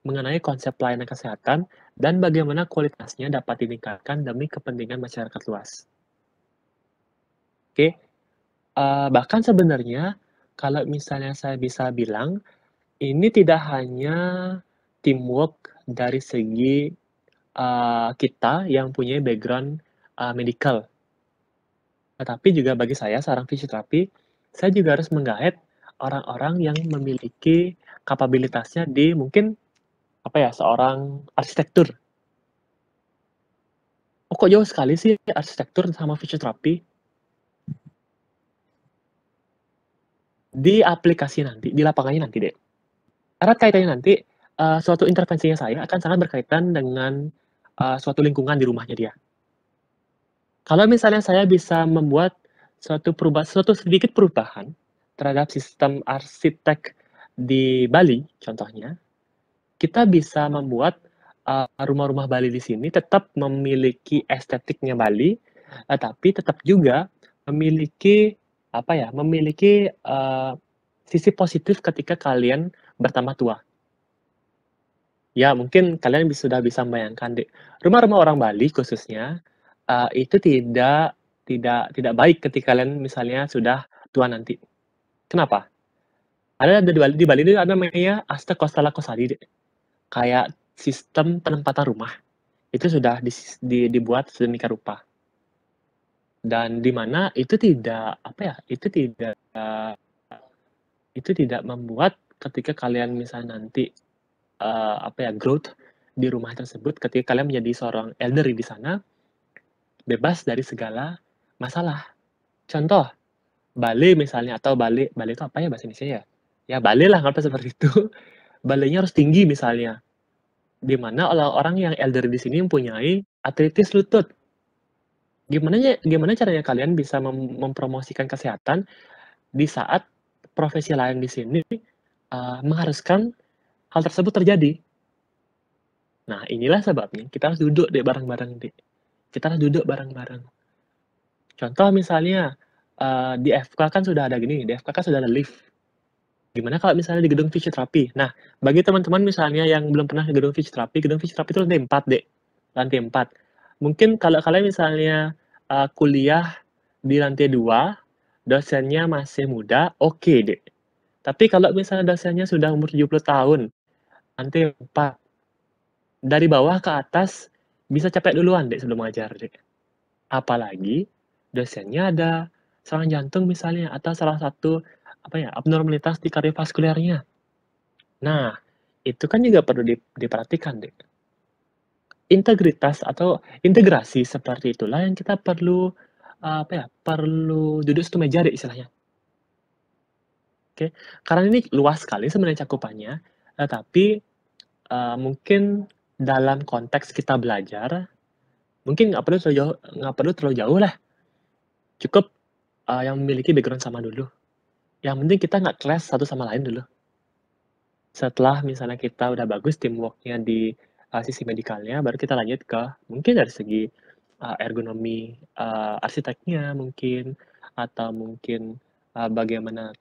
mengenai konsep pelayanan kesehatan dan bagaimana kualitasnya dapat ditingkatkan demi kepentingan masyarakat luas. Oke, bahkan sebenarnya kalau misalnya saya bisa bilang, ini tidak hanya teamwork dari segi, kita yang punya background, medical. Tetapi juga bagi saya seorang fisioterapi, saya juga harus menggait orang-orang yang memiliki kapabilitasnya di mungkin, seorang arsitektur. Oh, kok jauh sekali sih arsitektur sama fisioterapi? Di aplikasi nanti, di lapangannya nanti, Dek. Erat kaitannya nanti, suatu intervensinya saya akan sangat berkaitan dengan, suatu lingkungan di rumahnya dia. Kalau misalnya saya bisa membuat suatu sedikit perubahan terhadap sistem arsitek di Bali contohnya, kita bisa membuat, rumah-rumah Bali di sini tetap memiliki estetiknya Bali, tapi tetap juga memiliki, memiliki, sisi positif ketika kalian bertambah tua. Ya mungkin kalian sudah bisa membayangkan deh, rumah-rumah orang Bali khususnya, itu tidak baik ketika kalian misalnya sudah tua nanti. Kenapa? Ada di Bali itu ada namanya Asta Kostala Kosadi, Dek. Kayak sistem penempatan rumah, itu sudah dibuat sedemikian rupa. Dan di mana itu tidak, itu tidak membuat ketika kalian misalnya nanti, growth di rumah tersebut ketika kalian menjadi seorang elderly di sana, bebas dari segala masalah. Contoh, Bali misalnya atau Bali itu apa ya bahasa Indonesia ya? Ya Bali lah anggaplah seperti itu. Balinya harus tinggi misalnya, di mana orang yang elderly di sini mempunyai artritis lutut. Gimana caranya kalian bisa mempromosikan kesehatan di saat profesi lain di sini, mengharuskan hal tersebut terjadi? Nah, inilah sebabnya kita harus duduk deh bareng-bareng, Dek. Kita harus duduk bareng-bareng. Contoh misalnya, di FK kan sudah ada gini, di FK kan sudah ada lift. Gimana kalau misalnya di gedung fisioterapi? Nah, bagi teman-teman misalnya yang belum pernah ke gedung fisioterapi itu lantai 4, Dek. Lantai 4. Mungkin kalau kalian misalnya, kuliah di lantai 2, dosennya masih muda, oke, Dek. Tapi kalau misalnya dosennya sudah umur 70 tahun, lantai 4, dari bawah ke atas bisa capek duluan, Dek, sebelum ngajar, Dek. Apalagi dosennya ada serangan jantung misalnya atau salah satu, abnormalitas di kardiovaskulernya. Nah, itu kan juga perlu diperhatikan, Dek. Integritas atau integrasi seperti itulah yang kita perlu, perlu duduk satu meja deh istilahnya. Oke, karena ini luas sekali sebenarnya cakupannya, tetapi, mungkin dalam konteks kita belajar, mungkin nggak perlu terlalu jauh lah, cukup, yang memiliki background sama dulu. Yang penting kita nggak clash satu sama lain dulu. Setelah misalnya kita udah bagus teamwork-nya di sisi medikalnya, baru kita lanjut ke mungkin dari segi ergonomi arsiteknya mungkin, atau mungkin bagaimana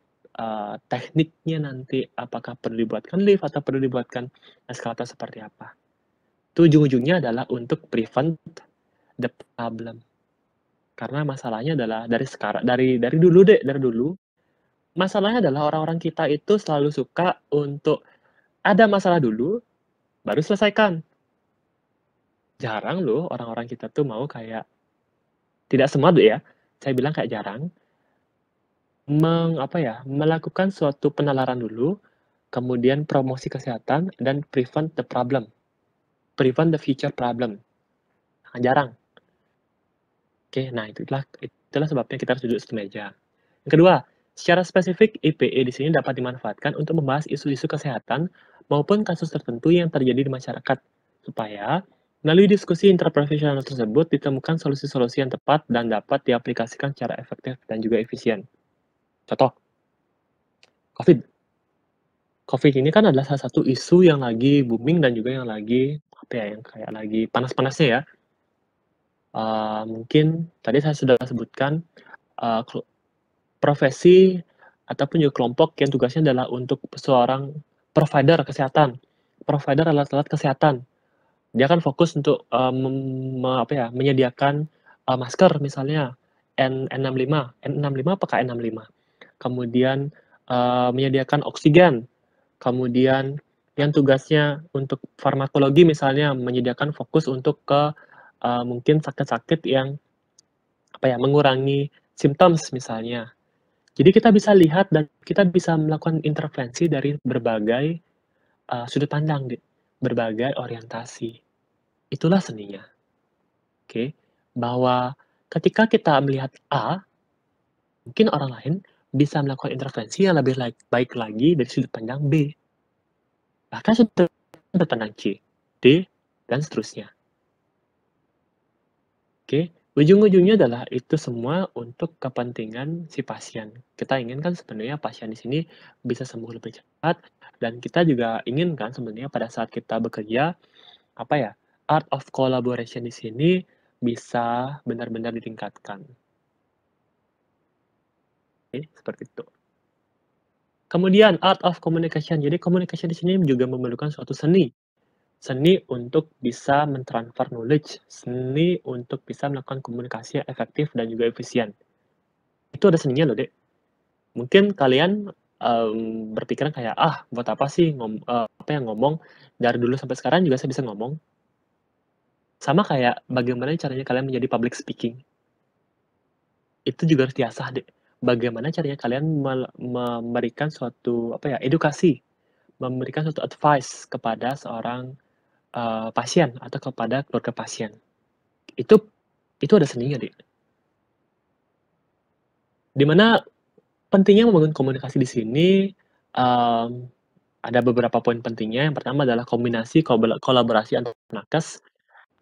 tekniknya nanti, apakah perlu dibuatkan lift atau perlu dibuatkan eskalator seperti apa. Itu ujung-ujungnya adalah untuk prevent the problem. Karena masalahnya adalah dari dulu, masalahnya adalah orang-orang kita itu selalu suka untuk ada masalah dulu, baru selesaikan. Jarang loh orang-orang kita tuh mau kayak, tidak semua tuh ya, saya bilang kayak jarang, melakukan suatu penalaran dulu, kemudian promosi kesehatan, dan prevent the problem. Prevent the future problem. Sangat jarang. Oke, nah itulah sebabnya kita harus duduk semeja. Yang kedua, secara spesifik IPE di sini dapat dimanfaatkan untuk membahas isu-isu kesehatan maupun kasus tertentu yang terjadi di masyarakat, supaya melalui diskusi interprofesional tersebut ditemukan solusi-solusi yang tepat dan dapat diaplikasikan secara efektif dan juga efisien. Contoh, COVID. COVID ini kan adalah salah satu isu yang lagi booming dan juga yang lagi yang kayak lagi panas-panasnya ya. Mungkin tadi saya sudah sebutkan profesi ataupun juga kelompok yang tugasnya adalah untuk seorang provider kesehatan, provider alat-alat kesehatan. Dia kan fokus untuk menyediakan masker misalnya N95, N65 apakah N65? Kemudian menyediakan oksigen, kemudian yang tugasnya untuk farmakologi misalnya menyediakan fokus untuk ke mungkin sakit-sakit yang mengurangi symptoms misalnya. Jadi kita bisa lihat dan kita bisa melakukan intervensi dari berbagai sudut pandang, berbagai orientasi. Itulah seninya. Oke, bahwa ketika kita melihat A, mungkin orang lain bisa melakukan intervensi yang lebih baik lagi dari sudut pandang B. Bahkan sudut pandang C, D, dan seterusnya. Oke, ujung-ujungnya adalah itu semua untuk kepentingan si pasien. Kita inginkan sebenarnya pasien di sini bisa sembuh lebih cepat, dan kita juga inginkan sebenarnya pada saat kita bekerja, art of collaboration di sini bisa benar-benar ditingkatkan. Oke, seperti itu. Kemudian art of communication. Jadi communication di sini juga memerlukan suatu seni. Seni untuk bisa mentransfer knowledge, seni untuk bisa melakukan komunikasi yang efektif dan juga efisien. Itu ada seninya loh, Dek. Mungkin kalian berpikiran kayak, buat apa sih ngomong dari dulu sampai sekarang juga saya bisa ngomong. Sama kayak bagaimana caranya kalian menjadi public speaking. Itu juga harus diasah, Dek. Bagaimana caranya kalian memberikan suatu edukasi, memberikan suatu advice kepada seorang pasien atau kepada keluarga pasien. Itu ada seninya, Dek. Dimana pentingnya membangun komunikasi di sini, ada beberapa poin pentingnya. Yang pertama adalah kombinasi kolaborasi antar nakes.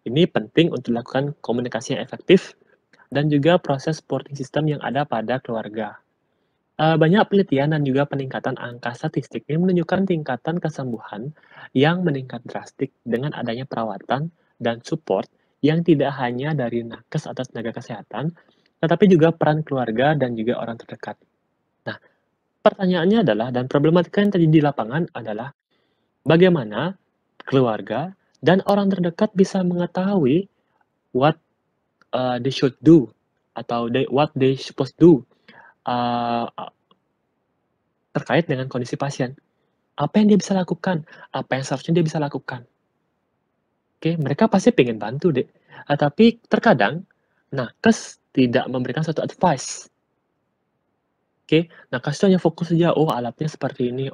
Ini penting untuk dilakukan komunikasi yang efektif dan juga proses supporting system yang ada pada keluarga. Banyak penelitian dan juga peningkatan angka statistik ini menunjukkan tingkatan kesembuhan yang meningkat drastis dengan adanya perawatan dan support yang tidak hanya dari nakes atau tenaga kesehatan, tetapi juga peran keluarga dan juga orang terdekat. Nah, pertanyaannya adalah, dan problematika yang terjadi di lapangan adalah, bagaimana keluarga dan orang terdekat bisa mengetahui what they should do atau what they supposed do terkait dengan kondisi pasien. Apa yang dia bisa lakukan? Apa yang seharusnya dia bisa lakukan? Oke, mereka pasti pengen bantu, Dek. Tapi terkadang nakes tidak memberikan suatu advice. Oke, nakes itu hanya fokus saja, alatnya seperti ini,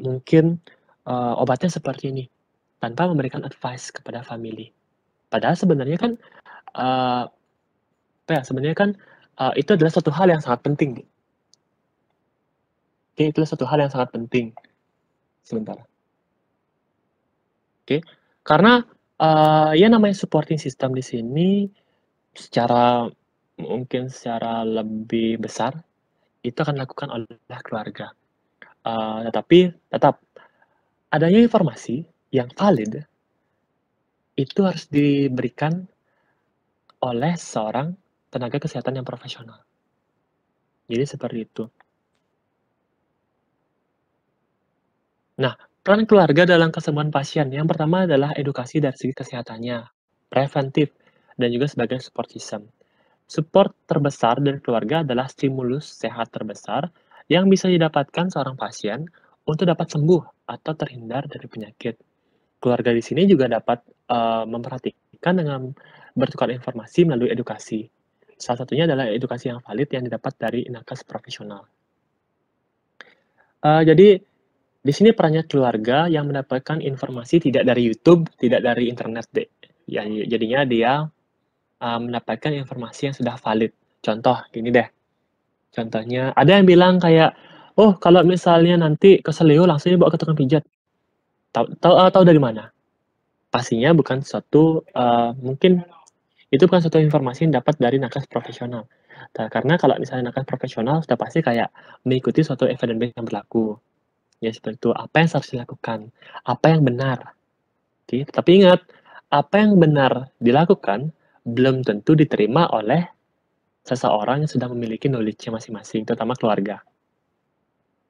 mungkin obatnya seperti ini, tanpa memberikan advice kepada family. Padahal sebenarnya kan itu adalah suatu hal yang sangat penting. Oke, itu satu hal yang sangat penting. Sebentar. Oke, karena yang namanya supporting system di sini mungkin secara lebih besar itu akan dilakukan oleh keluarga. Tetapi tetap adanya informasi yang valid itu harus diberikan oleh seorang tenaga kesehatan yang profesional. Jadi seperti itu. Nah, peran keluarga dalam kesembuhan pasien yang pertama adalah edukasi dari segi kesehatannya, preventif, dan juga sebagai support system. Support terbesar dari keluarga adalah stimulus sehat terbesar yang bisa didapatkan seorang pasien untuk dapat sembuh atau terhindar dari penyakit. Keluarga di sini juga dapat memperhatikan dengan bertukar informasi melalui edukasi. Salah satunya adalah edukasi yang valid yang didapat dari nakes profesional. Jadi di sini perannya keluarga yang mendapatkan informasi tidak dari YouTube, tidak dari internet deh. Ya, jadinya dia mendapatkan informasi yang sudah valid. Contoh, gini deh. Contohnya, ada yang bilang kayak, oh kalau misalnya nanti keseleo langsung dibawa ke tukang pijat. Tahu dari mana? Pastinya bukan suatu mungkin itu bukan suatu informasi yang dapat dari nakes profesional. Karena kalau misalnya nakes profesional sudah pasti kayak mengikuti suatu evidence base yang berlaku. Ya seperti itu, apa yang harus dilakukan, apa yang benar. Oke, tapi ingat, apa yang benar dilakukan belum tentu diterima oleh seseorang yang sudah memiliki knowledge masing-masing, terutama keluarga.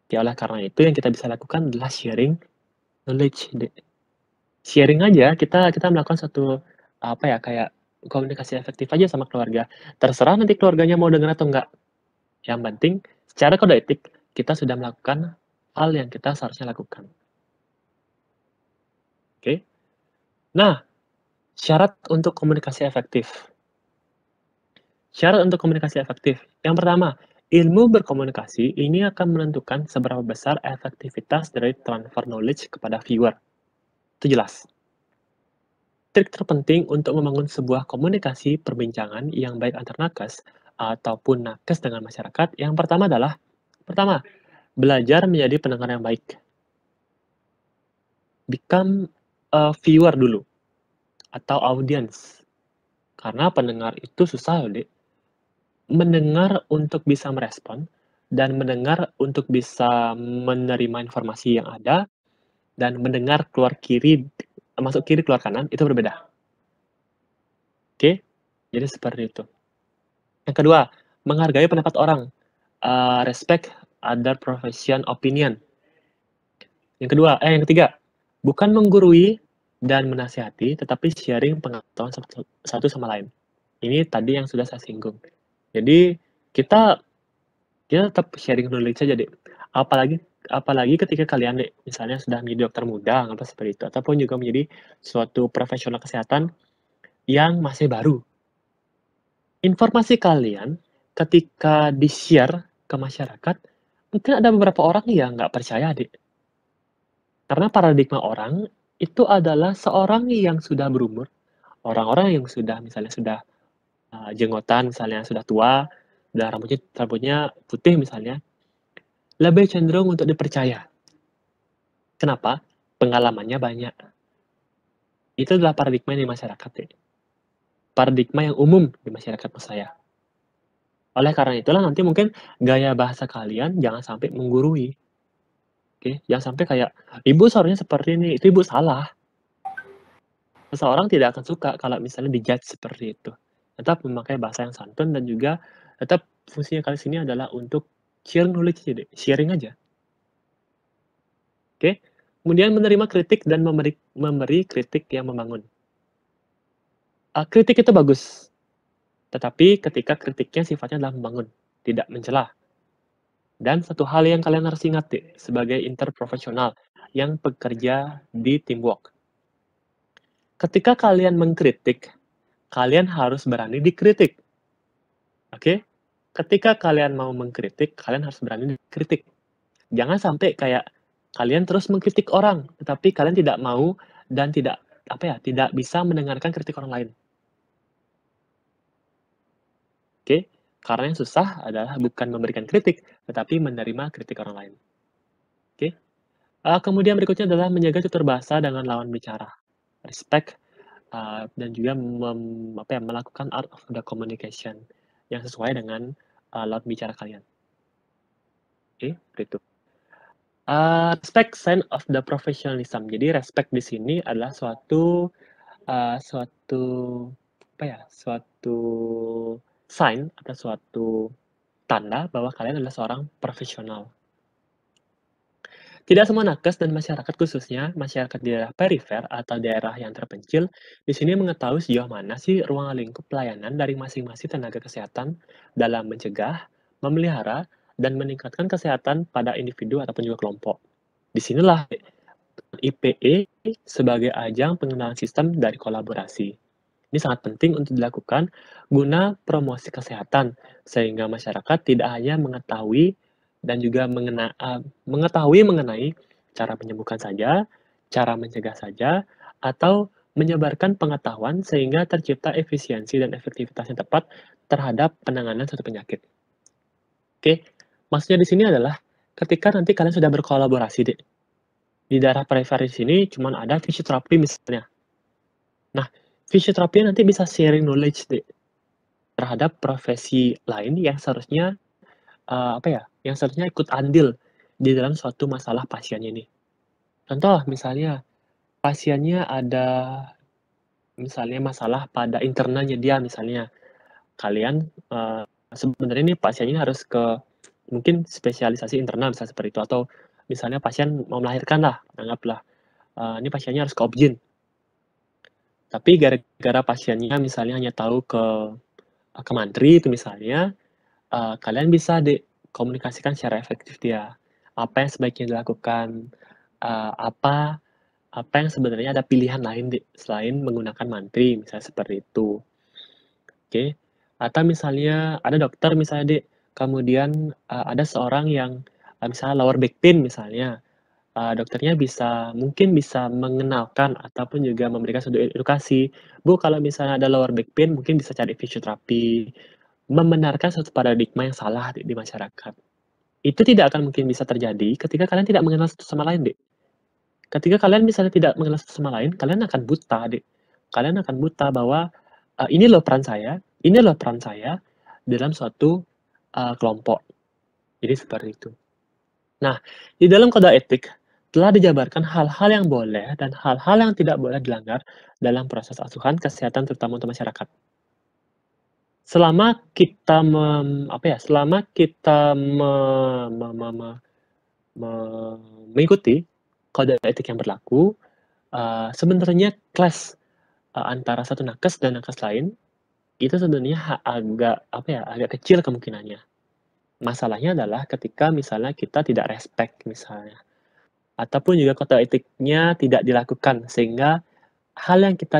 Ya oleh karena itu yang kita bisa lakukan adalah sharing knowledge. Sharing aja, kita melakukan suatu apa ya, kayak komunikasi efektif aja sama keluarga. Terserah nanti keluarganya mau dengar atau enggak. Yang penting secara kode etik kita sudah melakukan hal yang kita seharusnya lakukan. Oke. Nah, syarat untuk komunikasi efektif. Syarat untuk komunikasi efektif. Yang pertama, ilmu berkomunikasi ini akan menentukan seberapa besar efektivitas dari transfer knowledge kepada viewer. Itu jelas. Trik terpenting untuk membangun sebuah komunikasi perbincangan yang baik antar nakes ataupun nakes dengan masyarakat, yang pertama adalah, belajar menjadi pendengar yang baik. Become a viewer dulu, atau audience. Karena pendengar itu susah loh, Dek. Mendengar untuk bisa merespon, dan mendengar untuk bisa menerima informasi yang ada, dan mendengar masuk kiri keluar kanan, itu berbeda. Oke? Jadi seperti itu. Yang kedua, menghargai pendapat orang. Respect other profession opinion. Yang ketiga, bukan menggurui dan menasihati, tetapi sharing pengetahuan satu sama lain. Ini tadi yang sudah saya singgung. Jadi kita tetap sharing knowledge saja, Dek. Apalagi ketika kalian, Dek, misalnya sudah menjadi dokter muda, atau seperti itu, ataupun juga menjadi suatu profesional kesehatan yang masih baru. Informasi kalian ketika di-share ke masyarakat, mungkin ada beberapa orang yang nggak percaya, Dek. Karena paradigma orang itu adalah seorang yang sudah berumur, orang-orang yang misalnya sudah jenggotan, misalnya sudah tua, udah rambutnya putih misalnya, lebih cenderung untuk dipercaya. Kenapa? Pengalamannya banyak. Itu adalah paradigma di masyarakat, Dek. Paradigma yang umum di masyarakat saya. Oleh karena itulah nanti mungkin gaya bahasa kalian jangan sampai menggurui. Oke, jangan sampai kayak, "Ibu seharusnya seperti ini," itu ibu salah. Seseorang tidak akan suka kalau misalnya di-judge seperti itu. Tetap memakai bahasa yang santun dan juga tetap fungsinya kalian sini adalah untuk sharing knowledge aja, Dek. Sharing aja. Oke? Kemudian menerima kritik dan memberi kritik yang membangun. Kritik itu bagus, tetapi ketika kritiknya sifatnya adalah membangun, tidak mencela. Dan satu hal yang kalian harus ingat, Dek, sebagai interprofesional yang bekerja di teamwork. Ketika kalian mengkritik, kalian harus berani dikritik. Oke? Ketika kalian mau mengkritik, kalian harus berani dikritik. Jangan sampai kayak kalian terus mengkritik orang, tetapi kalian tidak mau dan tidak bisa mendengarkan kritik orang lain. Oke? Karena yang susah adalah bukan memberikan kritik, tetapi menerima kritik orang lain. Oke? Kemudian berikutnya adalah menjaga tutur bahasa dengan lawan bicara. Respect, dan juga melakukan art of the communication yang sesuai dengan lawan bicara kalian. Oke, seperti itu. Respect sign of the professionalism. Jadi respect di sini adalah suatu suatu sign atau suatu tanda bahwa kalian adalah seorang profesional. Tidak semua nakes dan masyarakat, khususnya masyarakat di daerah perifer atau daerah yang terpencil, di sini mengetahui sejauh mana sih ruang lingkup pelayanan dari masing-masing tenaga kesehatan dalam mencegah, memelihara, dan meningkatkan kesehatan pada individu ataupun juga kelompok. Disinilah IPE sebagai ajang pengenalan sistem dari kolaborasi. Ini sangat penting untuk dilakukan guna promosi kesehatan, sehingga masyarakat tidak hanya mengetahui dan juga mengetahui mengenai cara menyembuhkan saja, cara mencegah saja, atau menyebarkan pengetahuan sehingga tercipta efisiensi dan efektivitas yang tepat terhadap penanganan suatu penyakit. Oke, maksudnya di sini adalah ketika nanti kalian sudah berkolaborasi di daerah perifer di sini cuma ada fisioterapi misalnya. Nah, fisioterapi nanti bisa sharing knowledge terhadap profesi lain yang seharusnya yang seharusnya ikut andil di dalam suatu masalah pasiennya ini. Contoh misalnya pasiennya ada misalnya masalah pada internalnya dia misalnya. Kalian sebenarnya ini pasiennya harus ke mungkin spesialisasi internal misalnya seperti itu, atau misalnya pasien mau melahirkan lah, anggaplah ini pasiennya harus ke obgyn. Tapi gara-gara pasiennya misalnya hanya tahu ke mantri itu misalnya, kalian bisa komunikasikan secara efektif dia. Apa yang sebaiknya dilakukan, apa yang sebenarnya ada pilihan lain selain menggunakan mantri, misalnya seperti itu. Oke. Atau misalnya ada dokter misalnya kemudian ada seorang yang misalnya lower back pain misalnya, dokternya mungkin bisa mengenalkan ataupun juga memberikan suatu edukasi, "Bu, kalau misalnya ada lower back pain mungkin bisa cari fisioterapi." Membenarkan suatu paradigma yang salah di masyarakat. Itu tidak akan mungkin bisa terjadi ketika kalian tidak mengenal satu sama lain, Dek. Ketika kalian misalnya tidak mengenal satu sama lain, kalian akan buta, Dek. Kalian akan buta bahwa, ini loh peran saya dalam suatu, kelompok. Jadi seperti itu. Nah, di dalam kode etik telah dijabarkan hal-hal yang boleh dan hal-hal yang tidak boleh dilanggar dalam proses asuhan kesehatan terutama untuk masyarakat. Selama kita mengikuti kode etik yang berlaku, sebenarnya clash, antara satu nakes dan nakes lain, itu sebenarnya agak kecil kemungkinannya. Masalahnya adalah ketika misalnya kita tidak respect misalnya, ataupun juga kode etiknya tidak dilakukan, sehingga hal yang kita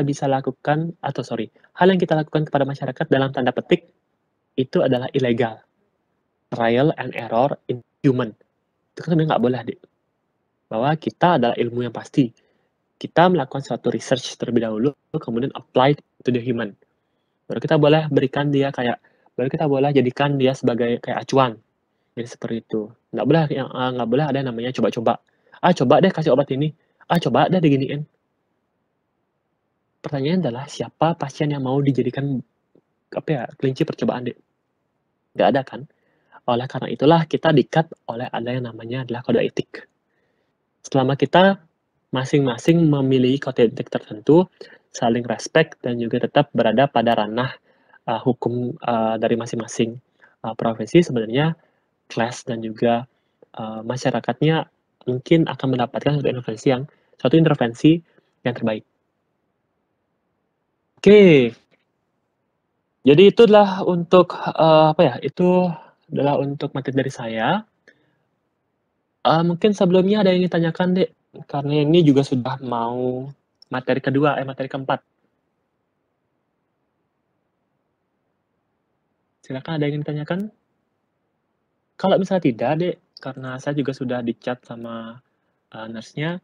lakukan kepada masyarakat dalam tanda petik, itu adalah ilegal. Trial and error in human. Itu kan sebenarnya nggak boleh, Dik. Bahwa kita adalah ilmu yang pasti. Kita melakukan suatu research terlebih dahulu, kemudian apply to the human. Baru kita boleh jadikan dia sebagai kayak acuan. Jadi seperti itu. Nggak boleh ada yang namanya coba-coba. Coba deh kasih obat ini. Coba deh diginiin. Pertanyaannya adalah siapa pasien yang mau dijadikan kelinci percobaan, Dek? Nggak ada kan? Oleh karena itulah kita diikat oleh ada yang namanya adalah kode etik. Selama kita masing-masing memiliki kode etik tertentu, saling respect dan juga tetap berada pada ranah hukum dari masing-masing profesi, sebenarnya class dan juga masyarakatnya mungkin akan mendapatkan suatu intervensi yang terbaik. Oke. Jadi itu adalah untuk itu adalah untuk materi dari saya. Mungkin sebelumnya ada yang ditanyakan, Dek, karena ini juga sudah mau materi keempat. Silakan, ada yang ditanyakan? Kalau misalnya tidak, Dek, karena saya juga sudah di-chat sama nurse-nya,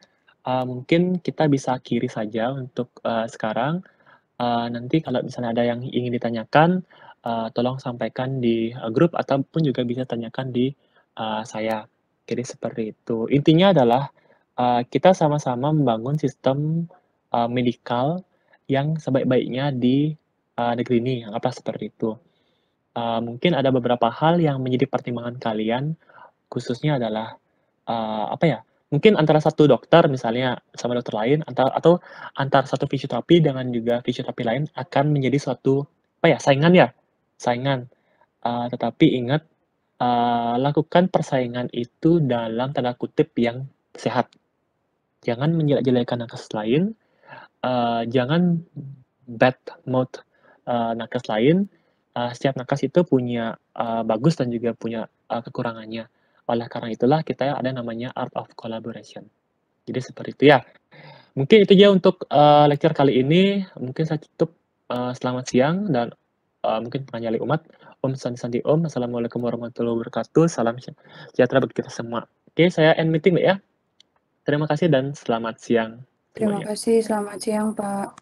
mungkin kita bisa akhiri saja untuk sekarang. Nanti kalau misalnya ada yang ingin ditanyakan, tolong sampaikan di grup ataupun juga bisa tanyakan di saya. Jadi seperti itu. Intinya adalah kita sama-sama membangun sistem medikal yang sebaik-baiknya di negeri ini, anggaplah seperti itu. Mungkin ada beberapa hal yang menjadi pertimbangan kalian, khususnya adalah apa ya, mungkin antara satu dokter misalnya sama dokter lain atau antar satu fisioterapi dengan juga fisioterapi lain akan menjadi suatu, apa ya, saingan. Tetapi ingat, lakukan persaingan itu dalam tanda kutip yang sehat. Jangan menjelek-jelekan nakes lain, jangan bad mouth, nakes lain. Setiap nakes itu punya, bagus dan juga punya, kekurangannya. Oleh karena itulah kita ada namanya art of collaboration. Jadi seperti itu ya. Mungkin itu aja untuk, lecture kali ini. Mungkin saya tutup, selamat siang dan, mungkin penganyali umat. Om Santi Santi Om. Assalamualaikum warahmatullahi wabarakatuh. Salam sejahtera bagi kita semua. Oke, saya end meeting, Mbak, ya. Terima kasih dan selamat siang Terima semuanya. kasih, selamat siang, Pak.